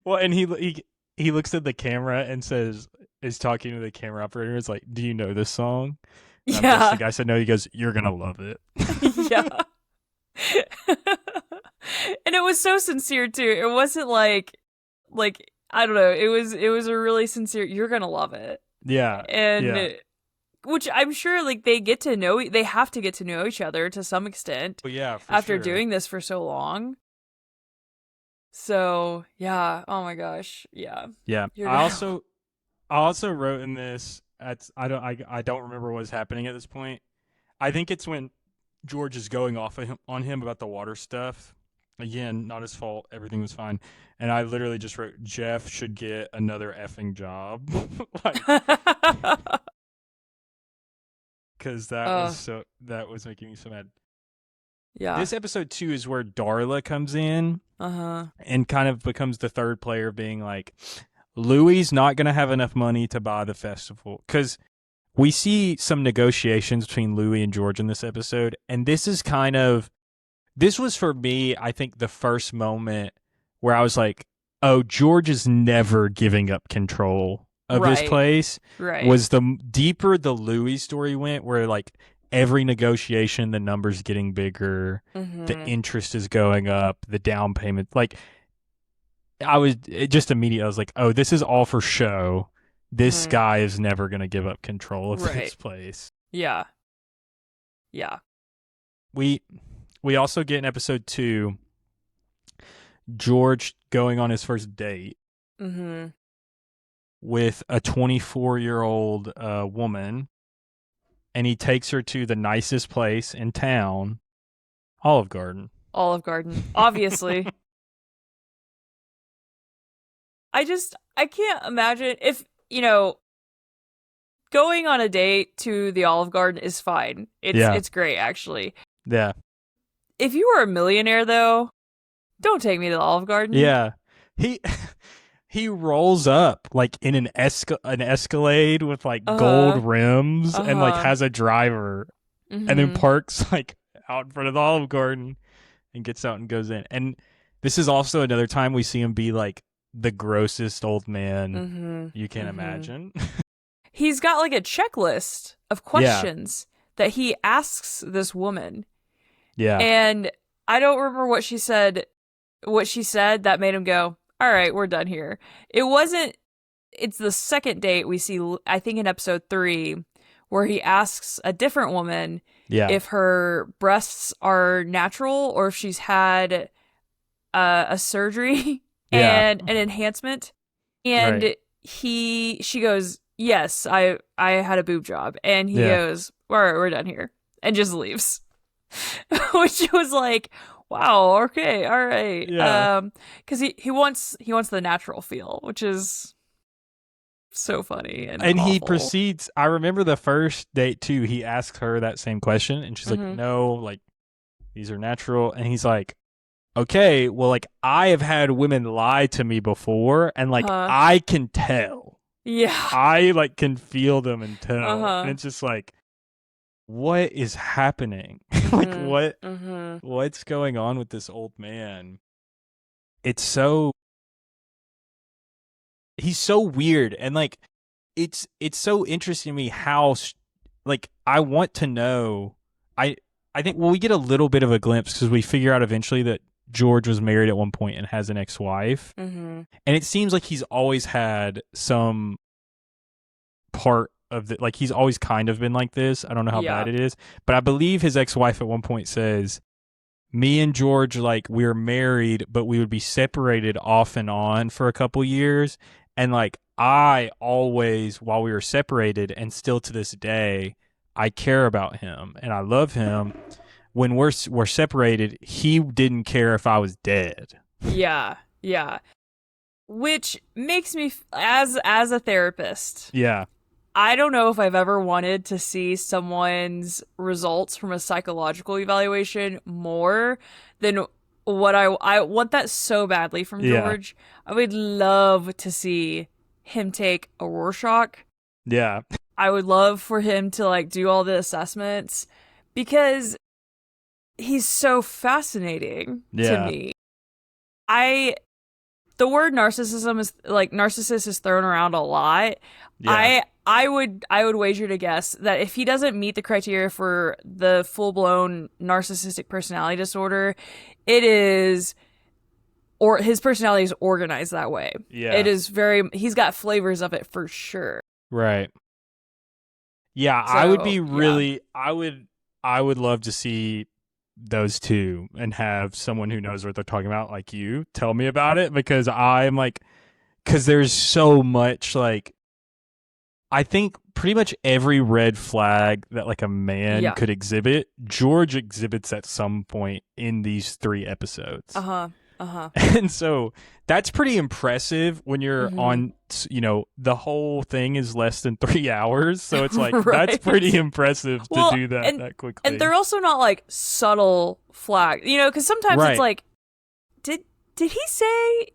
A: Well, and he looks at the camera and is talking to the camera operator. Is like, "Do you know this song?" And I'm guessing the
B: Yeah.
A: guy said no. He goes, "You're gonna love it."
B: Yeah. And it was so sincere too. It wasn't like I don't know. It was a really sincere. You're gonna love it,
A: Yeah. Yeah.
B: and which I'm sure like they have to get to know each other to some extent
A: Well, yeah, for
B: after
A: sure.
B: doing this for so long. So yeah. Oh my gosh. Yeah.
A: Yeah.
B: You're
A: I
B: gonna.
A: also wrote in this. I don't remember what was happening at this point. I think it's when George is going off on him about the water stuff. Again, not his fault. Everything was fine. And I literally just wrote, Jeff should get another effing job. Like, because that was making me so mad.
B: Yeah.
A: This episode 2 is where Darla comes in
B: Uh-huh.
A: and kind of becomes the third player, being like, Louie's not going to have enough money to buy the festival. Because we see some negotiations between Louie and George in this episode. And this was for me, I think, the first moment where I was like, oh, George is never giving up control of this place.
B: Right.
A: Was the deeper the Louis story went, where like every negotiation, the numbers getting bigger, the interest is going up, the down payment. Like, I was like, oh, this is all for show. This guy is never going to give up control of this place.
B: Yeah. Yeah.
A: We also get in episode 2 George going on his first date with a 24-year-old woman, and he takes her to the nicest place in town, Olive Garden.
B: Olive Garden, obviously. I can't imagine if, going on a date to the Olive Garden is fine. It's great, actually.
A: Yeah.
B: If you were a millionaire, though, don't take me to the Olive Garden.
A: Yeah. He rolls up like in an Escalade with like gold rims and like has a driver and then parks like out in front of the Olive Garden and gets out and goes in. And this is also another time we see him be like the grossest old man you can imagine.
B: He's got like a checklist of questions that he asks this woman.
A: Yeah.
B: And I don't remember what she said that made him go, all right, we're done here. It's the second date we see, I think in episode 3, where he asks a different woman if her breasts are natural or if she's had a surgery and an enhancement. And she goes, yes, I had a boob job. And he goes, all right, we're done here. And just leaves. Which was like, wow, okay, all right.
A: Yeah.
B: Because he wants the natural feel, which is so funny and
A: he
B: awful.
A: proceeds. I remember the first date too. He asks her that same question, and she's like, "No, like these are natural." And he's like, "Okay, well, like I have had women lie to me before, and like I can tell.
B: Yeah,
A: I like can feel them and tell." And it's just like, what is happening? Like what's going on with this old man? He's so weird, and like it's so interesting to me how like I want to know. I think we get a little bit of a glimpse because we figure out eventually that George was married at one point and has an ex-wife,
B: Mm-hmm.
A: and it seems like he's always had some part of the, like he's always kind of been like this. I don't know how
B: Yeah.
A: bad it is, but I believe his ex-wife at one point says, me and George, like, we're married, but we would be separated off and on for a couple years. And like, I always, while we were separated, and still to this day, I care about him and I love him. When we're separated, he didn't care if I was dead.
B: Yeah. Yeah. Which makes me, as a therapist,
A: Yeah.
B: I don't know if I've ever wanted to see someone's results from a psychological evaluation more than what I want that so badly from
A: Yeah.
B: George. I would love to see him take a Rorschach.
A: Yeah.
B: I would love for him to like do all the assessments because he's so fascinating to me. The word narcissist is thrown around a lot.
A: Yeah.
B: I would wager to guess that if he doesn't meet the criteria for the full-blown narcissistic personality disorder, it is, or his personality is organized that way.
A: Yeah.
B: It is he's got flavors of it for sure.
A: Right. Yeah,
B: So,
A: I would be really, I would love to see those two and have someone who knows what they're talking about, like you, tell me about it, because I'm like, because there's so much, like, I think pretty much every red flag that like a man could exhibit, George exhibits at some point in these 3 episodes. And so that's pretty impressive when you're on, the whole thing is less than 3 hours. So it's like, that's pretty impressive to do that quickly.
B: And they're also not like subtle flags, because sometimes it's like, did he say,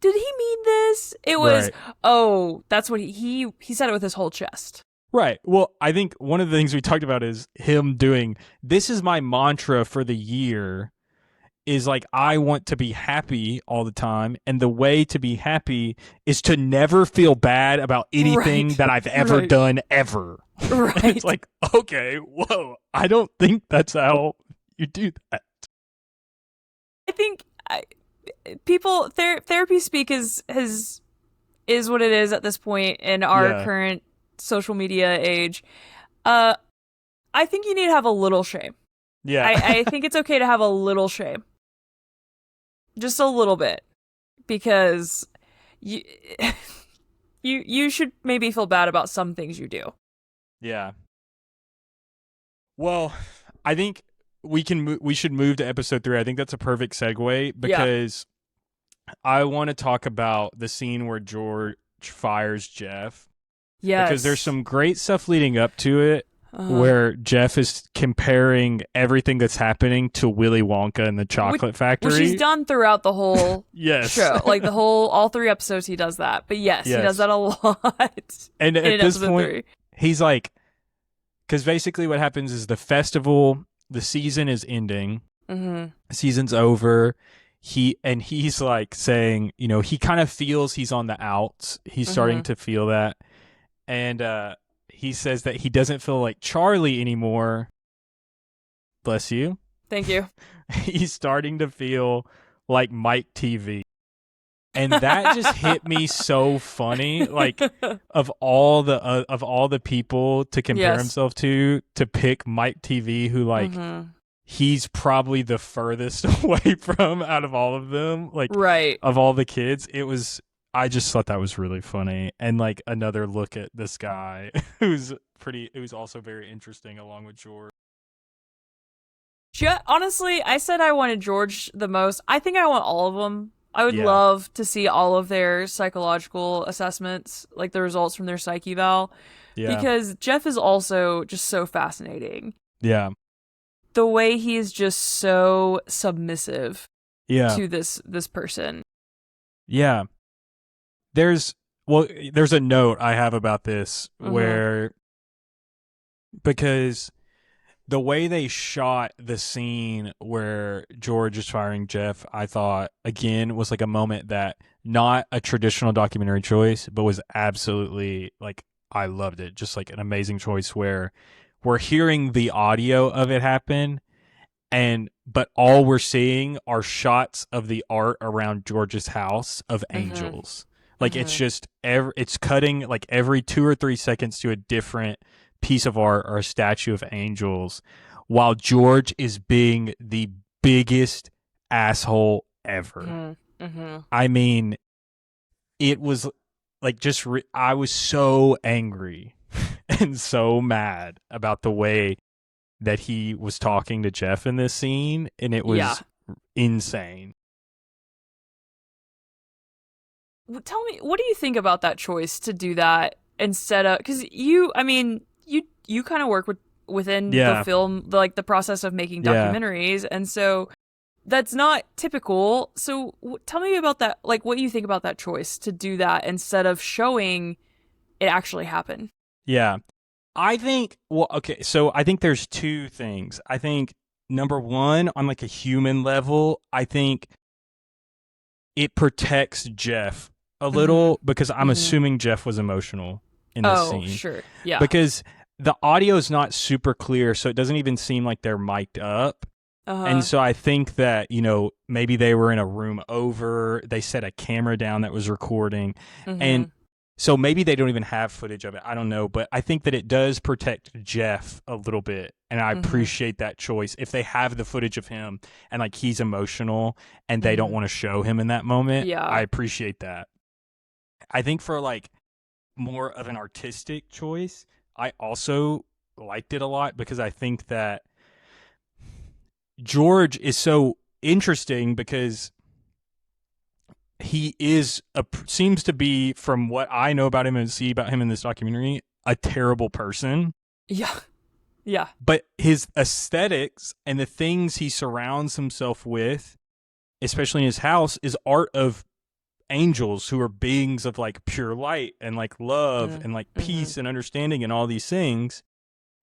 B: did he mean this? It was, oh, that's what he said it with his whole chest.
A: Right. Well, I think one of the things we talked about is him doing, this is my mantra for the year, is like, I want to be happy all the time. And the way to be happy is to never feel bad about anything that I've ever done ever.
B: Right.
A: It's like, okay, whoa, I don't think that's how you do that.
B: I think therapy speak is what it is at this point in our current social media age. I think you need to have a little shame.
A: Yeah.
B: I think it's okay to have a little shame. Just a little bit. Because you should maybe feel bad about some things you do.
A: Yeah. Well, I think we should move to episode 3. I think that's a perfect segue because I want to talk about the scene where George fires Jeff.
B: Yes.
A: Because there's some great stuff leading up to it where Jeff is comparing everything that's happening to Willy Wonka and the Chocolate Factory.
B: Which he's done throughout the whole show. Like all 3 episodes he does that. But yes, he does that a lot.
A: And at this point, he's like, because basically what happens is the festival, the season is ending. Season's over. He's like saying, he kind of feels he's on the outs. He's starting to feel that. And he says that he doesn't feel like Charlie anymore. Bless you.
B: Thank you.
A: He's starting to feel like Mike TV. And that just hit me so funny. Like, of all the people to compare himself to pick Mike TV, who like he's probably the furthest away from out of all of them. Like, of all the kids, I just thought that was really funny. And like another look at this guy who's also very interesting along with George.
B: Honestly, I said I wanted George the most. I think I want all of them. I would love to see all of their psychological assessments, like the results from their psych eval. Yeah. Because Jeff is also just so fascinating.
A: Yeah.
B: The way he is just so submissive to this person.
A: Yeah. There's a note I have about this where, because the way they shot the scene where George is firing Jeff, I thought, again, was like a moment that not a traditional documentary choice, but was absolutely like, I loved it. Just like an amazing choice where we're hearing the audio of it happen, but all we're seeing are shots of the art around George's house of
B: Mm-hmm.
A: angels. Like it's
B: Mm-hmm.
A: just it's cutting like every 2 or 3 seconds to a different piece of art or a statue of angels, while George is being the biggest asshole ever.
B: Mm-hmm. Mm-hmm.
A: I mean, it was like I was so angry and so mad about the way that he was talking to Jeff in this scene, and it
B: Yeah.
A: was insane.
B: Tell me, what do you think about that choice to do that instead of, because you kind of work within the
A: Yeah,
B: film, like the process of making
A: yeah.
B: documentaries, and so that's not typical. So tell me about that, like what you think about that choice to do that instead of showing it actually happen.
A: Yeah. I think, well, okay, so I think there's two things. I think number one, on like a human level, I think it protects Jeff a
B: Mm-hmm.
A: little because I'm
B: Mm-hmm.
A: assuming Jeff was emotional in this
B: Oh,
A: scene
B: sure. Yeah.
A: because the audio is not super clear, so it doesn't even seem like they're mic'd up. And
B: Uh-huh.
A: so I think that, maybe they were in a room over, they set a camera down that was recording.
B: Mm-hmm.
A: And so maybe they don't even have footage of it. I don't know. But I think that it does protect Jeff a little bit. And I
B: Mm-hmm.
A: appreciate that choice. If they have the footage of him and like he's emotional and they don't
B: Mm-hmm.
A: want to show him in that moment, I
B: Yeah.
A: appreciate that. I think for like more of an artistic choice, I also liked it a lot because I think that George is so interesting because he seems to be, from what I know about him and see about him in this documentary, a terrible person.
B: Yeah. Yeah.
A: But his aesthetics and the things he surrounds himself with, especially in his house, is art of angels who are beings of like pure light and like love and like
B: Mm-hmm.
A: peace and understanding and all these things.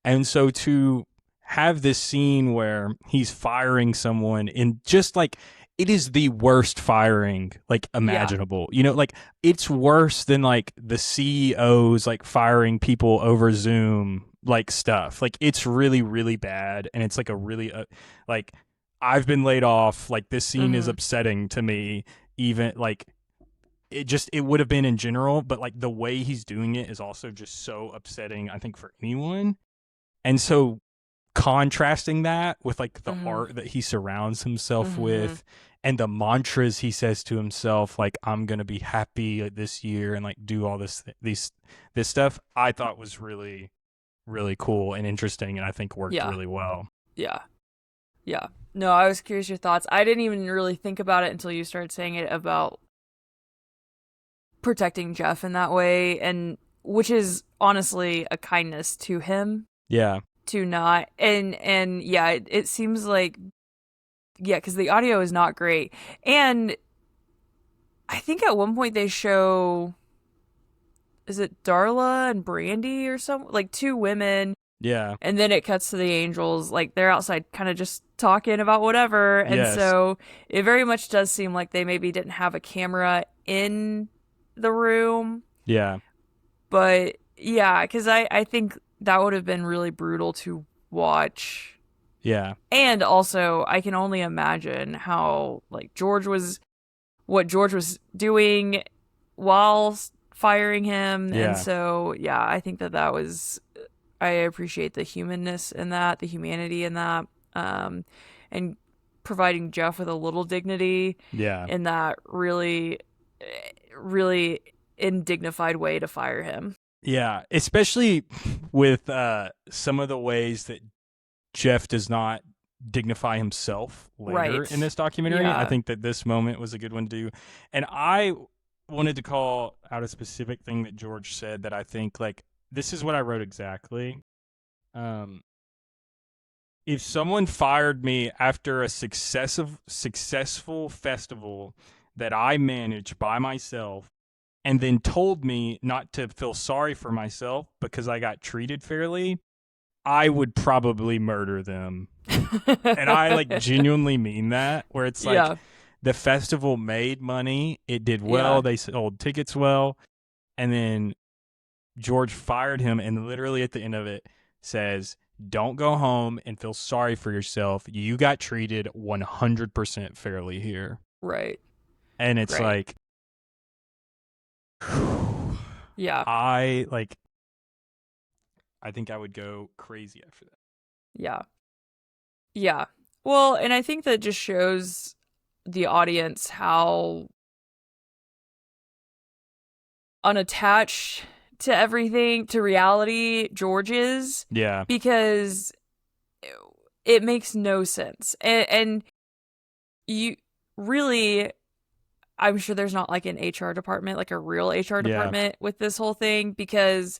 A: And so to have this scene where he's firing someone in just like it is the worst firing like
B: Yeah.
A: imaginable. Like it's worse than like the CEOs like firing people over Zoom like stuff. Like it's really really bad and it's like a really like I've been laid off. Like this scene is
B: Mm-hmm.
A: upsetting to me even like it would have been in general, but like the way he's doing it is also just so upsetting I think for anyone. And so contrasting that with like the
B: Mm-hmm.
A: art that he surrounds himself
B: Mm-hmm.
A: with and the mantras he says to himself like I'm going to be happy this year and like do all this stuff, I thought was really really cool and interesting and I think worked
B: Yeah.
A: really well.
B: Yeah. Yeah. No, I was curious your thoughts. I didn't even really think about it until you started saying it about protecting Jeff in that way, and which is honestly a kindness to him
A: Yeah.
B: to not, and yeah, it seems like, yeah, because the audio is not great. And I think at one point they show, is it Darla and Brandy or something, like two women,
A: Yeah.
B: and then it cuts to the angels, like they're outside kind of just talking about whatever. And
A: Yes.
B: so it very much does seem like they maybe didn't have a camera in the room.
A: Yeah.
B: But yeah, because I think that would have been really brutal to watch.
A: Yeah.
B: And also, I can only imagine how like what George was doing while firing him. And
A: Yeah.
B: so yeah, I think that was, I appreciate the humanness in that, the humanity in that, and providing Jeff with a little dignity
A: Yeah.
B: in that really, really indignified way to fire him.
A: Yeah, especially with some of the ways that Jeff does not dignify himself later in
B: Right.
A: this documentary. I
B: Yeah.
A: think that this moment was a good one to do. And I wanted to call out a specific thing that George said that I think like this is what I wrote exactly. Um, if someone fired me after a successful festival that I managed by myself and then told me not to feel sorry for myself because I got treated fairly, I would probably murder them. And I like genuinely mean that, where it's like
B: Yeah.
A: the festival made money, it did well,
B: Yeah.
A: they sold tickets well, and then George fired him and literally at the end of it says, don't go home and feel sorry for yourself. You got treated 100% fairly here.
B: Right.
A: And it's
B: Right.
A: like,
B: Yeah.
A: I think I would go crazy after that.
B: Yeah. Yeah. Well, and I think that just shows the audience how unattached to everything, to reality George is,
A: Yeah.
B: because it makes no sense. And you really, I'm sure there's not like an HR department, like a real HR
A: Yeah.
B: department with this whole thing, because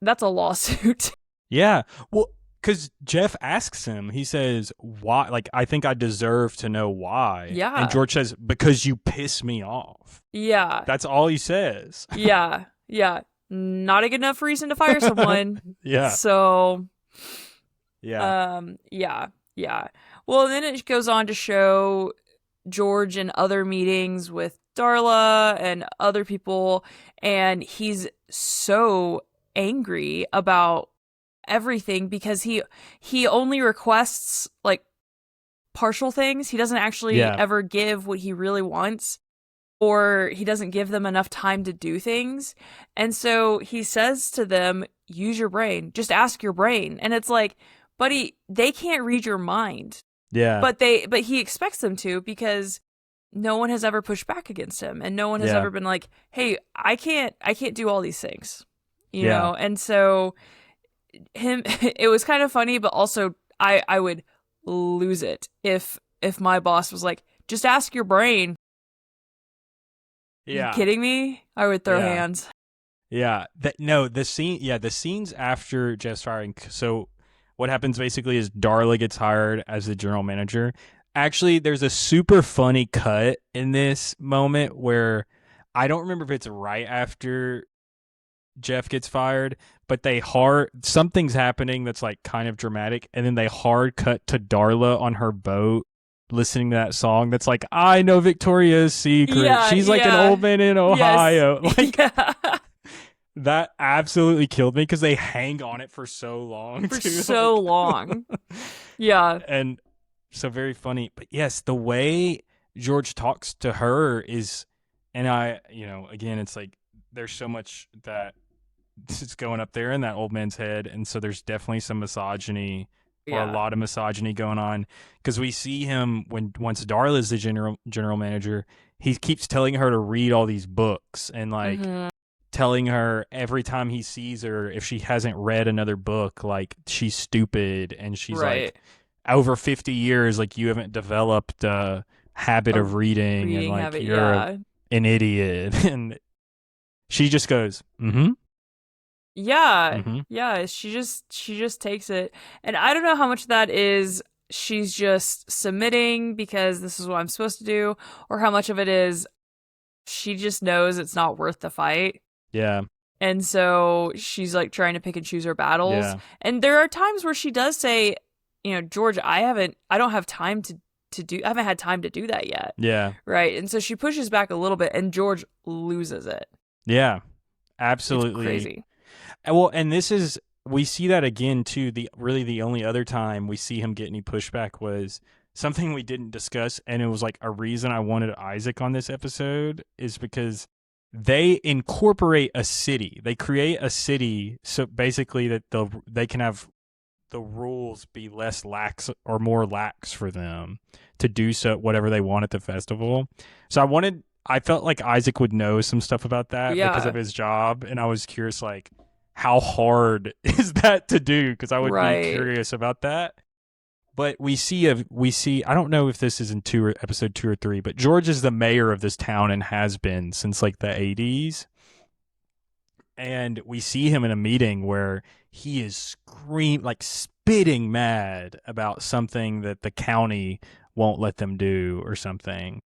B: that's a lawsuit.
A: Yeah. Well, because Jeff asks him, he says, why? Like, I think I deserve to know why. And
B: Yeah.
A: George says, because you piss me off.
B: Yeah.
A: That's all he says.
B: Yeah. Yeah. Not a good enough reason to fire someone.
A: Yeah.
B: So,
A: Yeah.
B: yeah. Yeah. Well, then it goes on to show George in other meetings with Darla and other people, and he's so angry about everything because he only requests like partial things. He doesn't actually
A: Yeah.
B: ever give what he really wants, or he doesn't give them enough time to do things. And so he says to them, use your brain, just ask your brain. And it's like, buddy, they can't read your mind.
A: Yeah.
B: But he expects them to, because no one has ever pushed back against him, and no one has
A: Yeah.
B: ever been like, hey, I can't do all these things, you
A: Yeah.
B: know. And so it was kind of funny, but also I would lose it if my boss was like, just ask your brain.
A: Yeah.
B: You kidding me? I would throw
A: Yeah.
B: hands.
A: Yeah. The scenes after Jeff's firing. So what happens basically is Darla gets hired as the general manager. Actually, there's a super funny cut in this moment where I don't remember if it's right after Jeff gets fired, but something's happening that's like kind of dramatic, and then they hard cut to Darla on her boat listening to that song that's like, I know Victoria's Secret.
B: Yeah,
A: She's like an old man in Ohio.
B: Yes.
A: Like,
B: yeah.
A: that absolutely killed me because they hang on it for so long.
B: For
A: too.
B: so
A: Like,
B: long. Yeah.
A: And so very funny. But yes, the way George talks to her is, and again, it's like there's so much that is going up there in that old man's head. And so there's definitely some misogyny, or a lot of misogyny going on, because we see him once Darla's the general manager, he keeps telling her to read all these books, and like telling her every time he sees her, if she hasn't read another book, like she's stupid, and she's like, over 50 years, like you haven't developed a habit of reading and like
B: habit,
A: you're an idiot. And she just goes,
B: yeah.
A: Mm-hmm.
B: Yeah, she just takes it. And I don't know how much of that is she's just submitting because this is what I'm supposed to do, or how much of it is she just knows it's not worth the fight.
A: Yeah.
B: And so she's like trying to pick and choose her battles.
A: Yeah.
B: And there are times where she does say, George, I haven't had time to do that yet.
A: Yeah.
B: Right. And so she pushes back a little bit, and George loses it.
A: Yeah. Absolutely.
B: It's crazy.
A: Well, and we see that again too. The only other time we see him get any pushback was something we didn't discuss, and it was like a reason I wanted Isaac on this episode is because they incorporate a city. They create a city so basically that they can have the rules be less lax or more lax for them to do so whatever they want at the festival. So I felt like Isaac would know some stuff about that because of his job, and I was curious, like, how hard is that to do? Because I would be curious about that. But we see I don't know if this is in episode 2 or 3, but George is the mayor of this town and has been since like the 80s. And we see him in a meeting where he is spitting mad about something that the county won't let them do or something.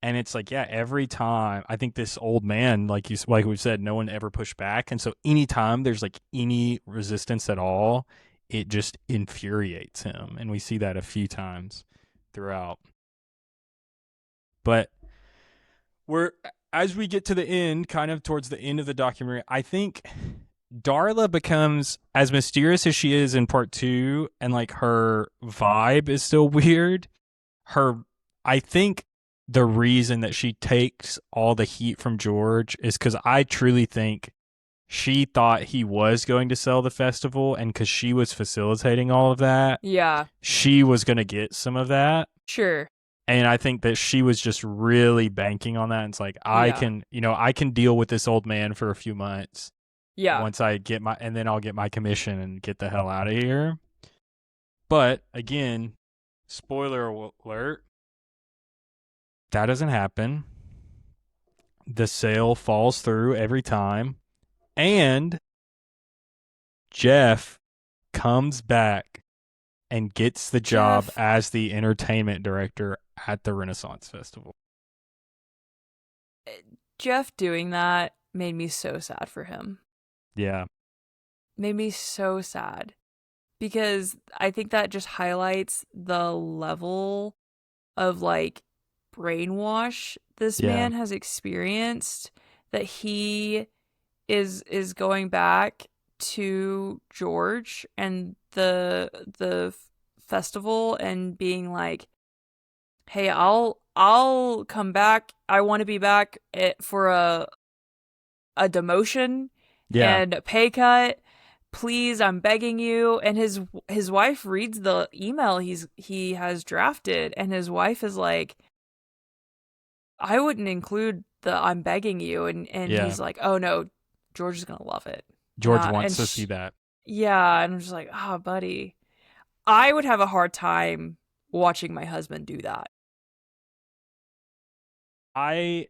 A: And it's like, yeah, every time, I think this old man, like we said, no one ever pushed back. And so anytime there's like any resistance at all, it just infuriates him. And we see that a few times throughout. But as we get to the end, kind of towards the end of the documentary, I think Darla becomes as mysterious as she is in part 2, and like her vibe is still weird. Her I think the reason that she takes all the heat from George is cuz I truly think she thought he was going to sell the festival, and cuz she was facilitating all of that,
B: Yeah.
A: she was going to get some of that.
B: Sure.
A: And I think that she was just really banking on that. And it's like,
B: Yeah.
A: I can deal with this old man for a few months
B: Yeah.
A: once I get and then I'll get my commission and get the hell out of here. But again, spoiler alert, that doesn't happen. The sale falls through every time. And Jeff comes back and gets the job
B: Jeff.
A: as the entertainment director at the Renaissance Festival.
B: Jeff doing that made me so sad for him.
A: Yeah.
B: Made me so sad. Because I think that just highlights the level of like brainwash this
A: Yeah.
B: man has experienced, that he is going back to George and the festival and being like, "Hey, I'll come back. I want to be back for a demotion
A: Yeah.
B: and a pay cut. Please, I'm begging you." And his wife reads the email he has drafted, and his wife is like, "I wouldn't include the 'I'm begging you,'" and
A: Yeah.
B: he's like, "Oh no, George is gonna love it."
A: George
B: And
A: wants to see that.
B: yeah, and I'm just like, "Ah, oh, buddy, I would have a hard time watching my husband do that."
A: I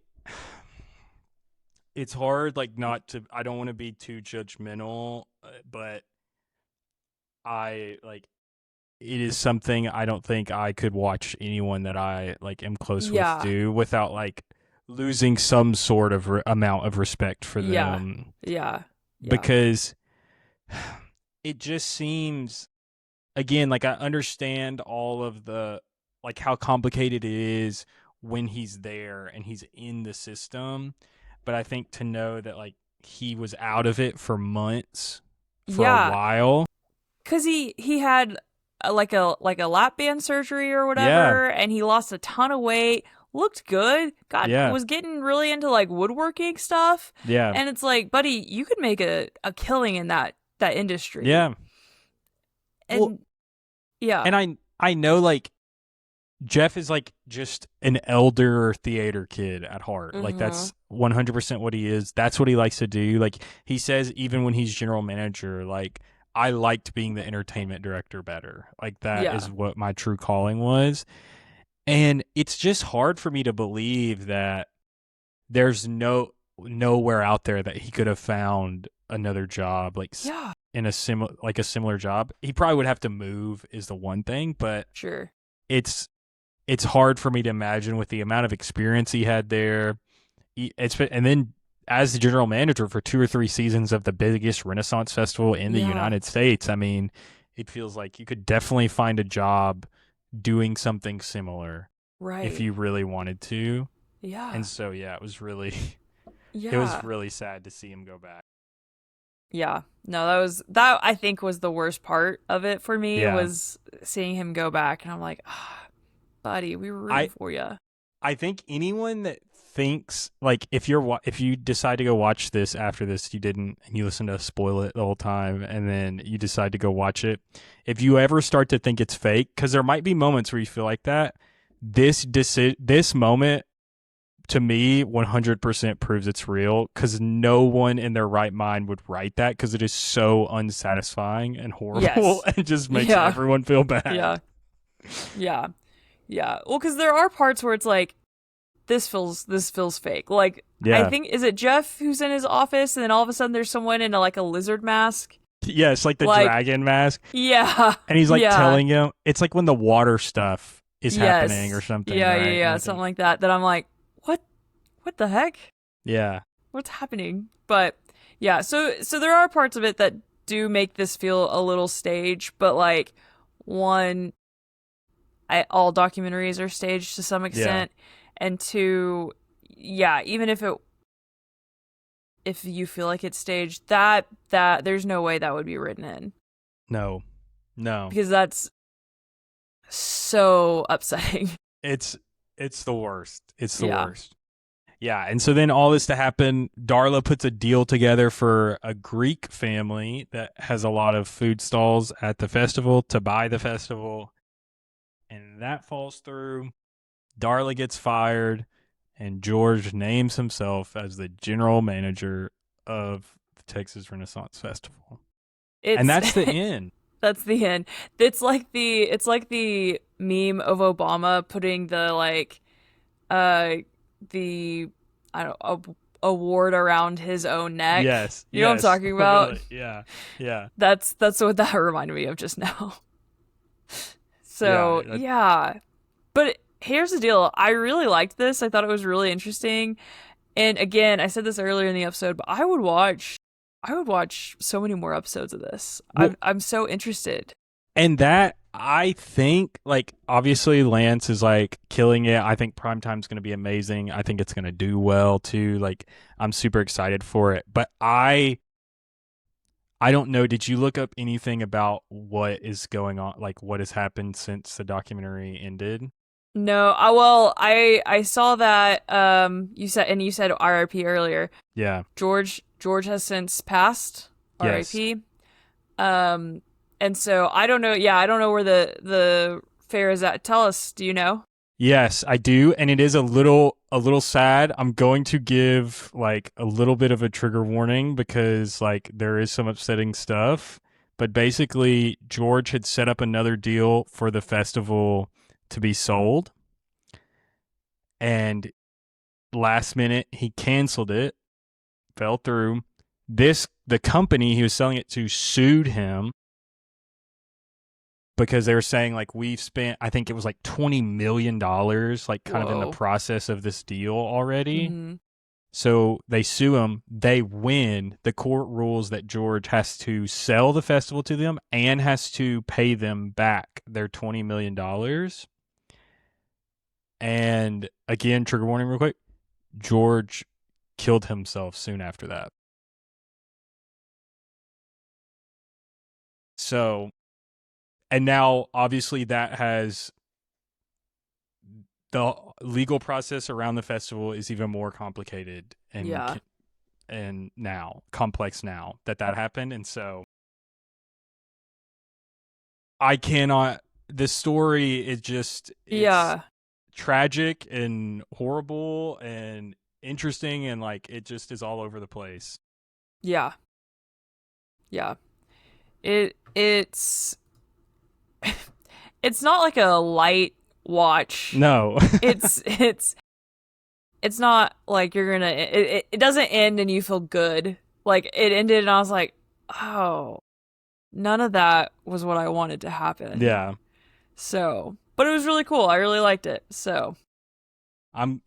A: it's hard like not to I don't want to be too judgmental, but I like it is something I don't think I could watch anyone that I like am close with
B: Yeah,
A: do without like losing some sort of amount of respect for
B: yeah,
A: them,
B: yeah, yeah,
A: because it just seems, again, like I understand all of the like how complicated it is when he's there and he's in the system, but I think to know that like he was out of it for months for a
B: yeah.
A: while.
B: Cause he had like a lap band surgery or
A: Yeah.
B: whatever, and he lost a ton of weight. Looked good.
A: Yeah.
B: Was getting really into like woodworking stuff,
A: Yeah.
B: and it's like, buddy, you could make a killing in that industry.
A: Yeah. Well,
B: And yeah,
A: and I know like Jeff is like just an elder theater kid at heart. Like
B: mm-hmm.
A: that's 100% what he is. That's what he likes to do. Like he says even when he's general manager, like I liked being the entertainment director better. Like that
B: Yeah,
A: is what my true calling was. And it's just hard for me to believe that there's nowhere out there that he could have found another job like
B: yeah,
A: in a similar job. He probably would have to move is the one thing, but
B: sure,
A: it's it's hard for me to imagine with the amount of experience he had there. And then as the general manager for 2 or 3 seasons of the biggest Renaissance festival in the
B: yeah,
A: United States, I mean, it feels like you could definitely find a job doing something similar if
B: right,
A: you really wanted to.
B: yeah,
A: And so yeah, it was
B: yeah,
A: really sad to see him go back.
B: yeah. No, that I think was the worst part of it for me,
A: Yeah.
B: was seeing him go back, and I'm like, ah, buddy, we were rooting
A: I
B: for you.
A: I think anyone that thinks like if you decide to go watch this after this, you didn't and you listen to us spoil it the whole time and then you decide to go watch it, if you ever start to think it's fake, because there might be moments where you feel like that, this moment to me 100% proves it's real, because no one in their right mind would write that, because it is so unsatisfying and horrible
B: Yes.
A: and just makes
B: Yeah.
A: everyone feel bad.
B: Yeah. Yeah. Yeah. Well, because there are parts where it's like, this feels fake. Like, I
A: Yeah.
B: think, is it Jeff who's in his office, and then all of a sudden there's someone in like a lizard mask?
A: Yeah, it's like the
B: Like,
A: dragon mask.
B: yeah.
A: And he's like
B: Yeah.
A: telling him, it's like when the water stuff is happening or
B: Yes.
A: something,
B: Yeah. Yeah.
A: right?
B: Yeah. Something like that. That I'm like, what the heck?
A: Yeah.
B: What's happening? But yeah, so there are parts of it that do make this feel a little staged, but like, one, all documentaries are staged to some
A: Yeah.
B: extent, and two, yeah, even if it if you feel like it's staged, that there's no way that would be written in.
A: No. No.
B: Because that's so upsetting.
A: It's the worst. It's the
B: Yeah.
A: worst. Yeah, and so then all this to happen, Darla puts a deal together for a Greek family that has a lot of food stalls at the festival to buy the festival, and that falls through. Darla gets fired, and George names himself as the general manager of the Texas Renaissance Festival. And
B: It's
A: that's the end.
B: that's the end. It's like the meme of Obama putting the the I don't award around his own neck.
A: Yes,
B: You know what I'm
A: yes,
B: talking about?
A: really, yeah, yeah,
B: That's what that reminded me of just now.
A: yeah.
B: So, yeah. But here's the deal. I really liked this. I thought it was really interesting. And again, I said this earlier in the episode, but I would watch so many more episodes of this.
A: Well,
B: I'm so interested.
A: and that, I think, like, obviously Lance is like killing it. I think Primetime's going to be amazing. I think it's going to do well too. Like, I'm super excited for it. But I don't know. Did you look up anything about what is going on? Like, what has happened since the documentary ended?
B: No, I saw that you said RIP earlier.
A: Yeah.
B: George has since passed.
A: Yes.
B: RIP. And so I don't know. Yeah, I don't know where the fair is at. Tell us. Do you know?
A: Yes, I do, and it is a little sad. I'm going to give like a little bit of a trigger warning because like there is some upsetting stuff. But basically, George had set up another deal for the festival to be sold, and last minute he canceled it, fell through. The company he was selling it to sued him because they were saying like we've spent, I think it was like $20 million like kind of in the
B: Whoa.
A: process of this deal already.
B: Mm-hmm.
A: So they sue him, they win. The court rules that George has to sell the festival to them and has to pay them back their $20 million. And again, trigger warning real quick, George killed himself soon after that. So, and now obviously that has, the legal process around the festival is even more complicated
B: Yeah.
A: and now complex now that happened. And so I cannot, the story is just, it's
B: Yeah.
A: tragic and horrible and interesting, and like it just is all over the place.
B: Yeah. Yeah. It's it's not like a light watch.
A: No.
B: It's not like you're gonna it doesn't end and you feel good. Like it ended and I was like, oh, none of that was what I wanted to happen.
A: Yeah.
B: So, but it was really cool. I really liked it. So,
A: I'm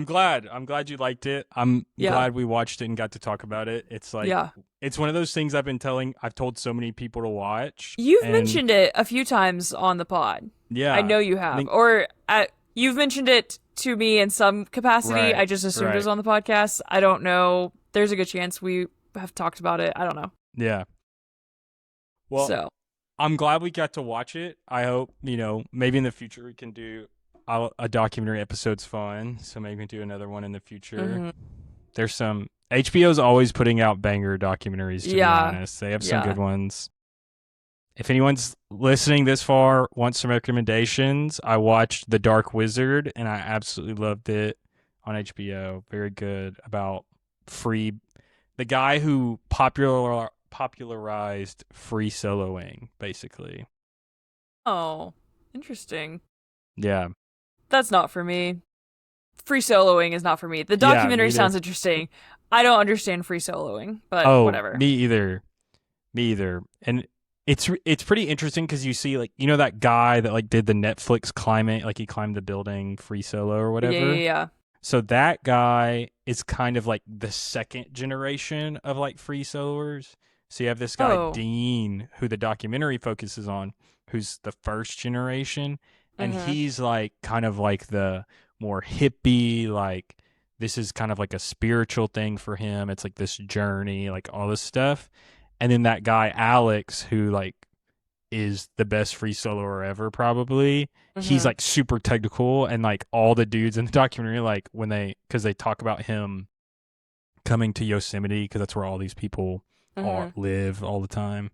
A: glad you liked it. I'm
B: yeah.
A: glad we watched it and got to talk about it. It's like,
B: Yeah.
A: it's one of those things I've told so many people to watch.
B: You've
A: and
B: mentioned it a few times on the pod.
A: yeah,
B: I know you have. You've mentioned it to me in some capacity.
A: Right,
B: I just assumed
A: right.
B: it was on the podcast. I don't know. There's a good chance we have talked about it. I don't know.
A: Yeah. Well,
B: So,
A: I'm glad we got to watch it. I hope, maybe in the future we can do a documentary episode's fun. So maybe we can do another one in the future.
B: mhm.
A: There's some, HBO's always putting out banger documentaries, to be honest. They have some good ones. If anyone's listening this far, wants some recommendations, I watched The Dark Wizard and I absolutely loved it on HBO. Very good, about the guy who popularized free soloing, basically.
B: Oh, interesting.
A: Yeah.
B: That's not for me. Free soloing is not for me. The
A: Yeah, me
B: documentary
A: either.
B: sounds interesting. I don't understand free soloing, but whatever.
A: Me either. And it's pretty interesting because you see, like, that guy that like did the Netflix climate, like he climbed the building free solo or whatever.
B: Yeah.
A: So that guy is kind of like the second generation of like free soloers. So you have this guy, Dean, who the documentary focuses on, who's the first generation. And he's like kind of like the more hippie, like this is kind of like a spiritual thing for him. It's like this journey, like all this stuff. And then that guy Alex, who like is the best free soloer ever, probably. He's like super technical, and like all the dudes in the documentary, like because they talk about him coming to Yosemite because that's where all these people live all the time.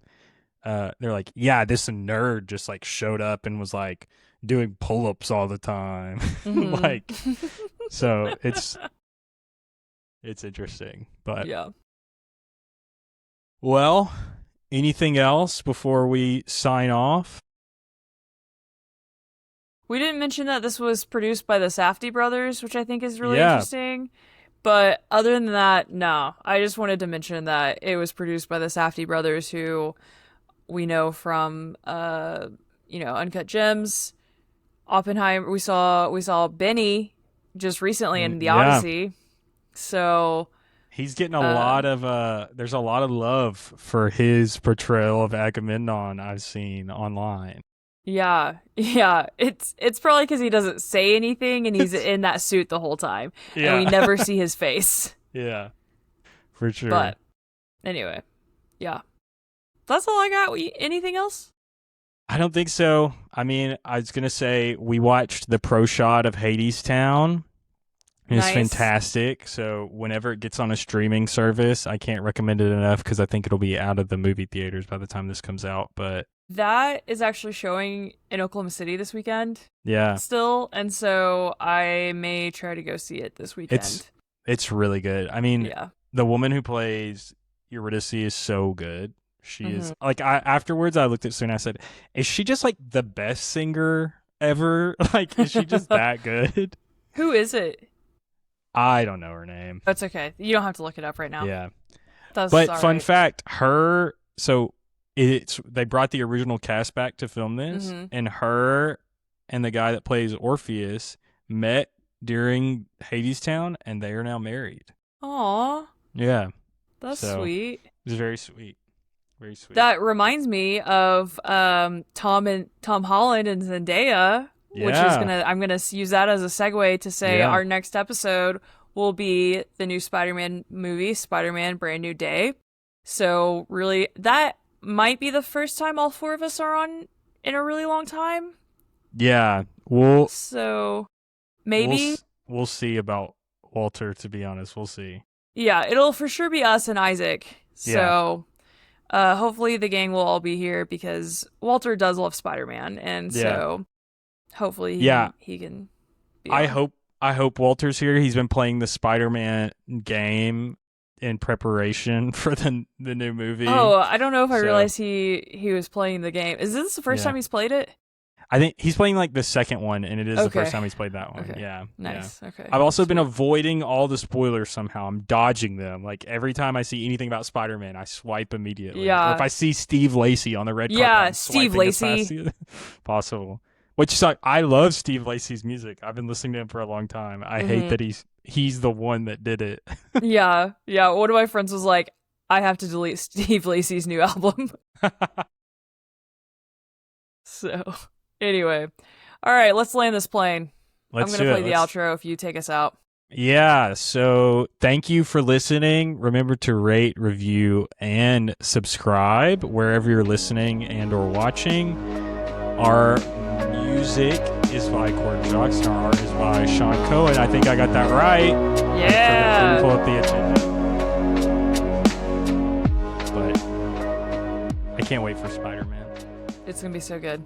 A: They're like, yeah, this nerd just like showed up and was like doing pull-ups all the time. Like, so it's interesting, but
B: yeah.
A: Well, anything else before we sign off?
B: We didn't mention that this was produced by the Safdie brothers, which I think is really interesting. But other than that, no. I just wanted to mention that it was produced by the Safdie brothers, who we know from, Uncut Gems, Oppenheimer. We saw Benny just recently in The Odyssey. So
A: he's getting a lot of there's a lot of love for his portrayal of Agamemnon I've seen online.
B: Yeah. It's probably because he doesn't say anything and he's in that suit the whole time. Yeah. And we never see his face.
A: Yeah, for sure.
B: But anyway, yeah. That's all I got. Anything else?
A: I don't think so. I mean, I was going to say we watched the pro shot of Hadestown. It's fantastic. So whenever it gets on a streaming service, I can't recommend it enough because I think it'll be out of the movie theaters by the time this comes out. But
B: that is actually showing in Oklahoma City this weekend.
A: Yeah.
B: Still. And so I may try to go see it this weekend.
A: It's really good. I mean, the woman who plays Eurydice is so good. She is like, afterwards I looked at Sue and I said, is she just like the best singer ever? Like, is she just that good?
B: Who is it?
A: I don't know her name.
B: That's okay. You don't have to look it up right now.
A: Yeah. But fun fact, they brought the original cast back to film this, and her and the guy that plays Orpheus met during Hadestown, and they are now married.
B: Aw.
A: Yeah.
B: That's sweet.
A: It's very sweet. Very sweet.
B: That reminds me of Tom Holland and Zendaya. Yeah. Which is I'm gonna use that as a segue to say our next episode will be the new Spider-Man movie, Spider-Man: Brand New Day. So really, that might be the first time all four of us are on in a really long time.
A: Yeah,
B: so maybe
A: we'll see about Walter. To be honest, we'll see.
B: Yeah, it'll for sure be us and Isaac. So hopefully the gang will all be here because Walter does love Spider-Man, and so. Hopefully he can be
A: I hope Walter's here. He's been playing the Spider-Man game in preparation for the new movie.
B: Oh, I don't know if I realized he was playing the game. Is this the first time he's played it?
A: I think he's playing like the second one, and it is the first time he's played that one.
B: Okay.
A: Yeah.
B: Nice.
A: Yeah.
B: Okay.
A: I've also been avoiding all the spoilers somehow. I'm dodging them. Like every time I see anything about Spider-Man, I swipe immediately.
B: Yeah.
A: Or if I see Steve Lacey on the red carpet,
B: yeah, Steve Lacey.
A: Possible. Which I love Steve Lacey's music. I've been listening to him for a long time. I hate that he's the one that did it.
B: Yeah. One of my friends was like, I have to delete Steve Lacey's new album. So, anyway. All right, let's land this plane. I'm going to play the outro if you take us out.
A: Yeah, so thank you for listening. Remember to rate, review, and subscribe wherever you're listening and or watching. Our music is by Court Jocks, and our art is by Sean Cohen. I think I got that right.
B: Yeah.
A: Pull up the agenda. But I can't wait for Spider-Man.
B: It's going to be so good.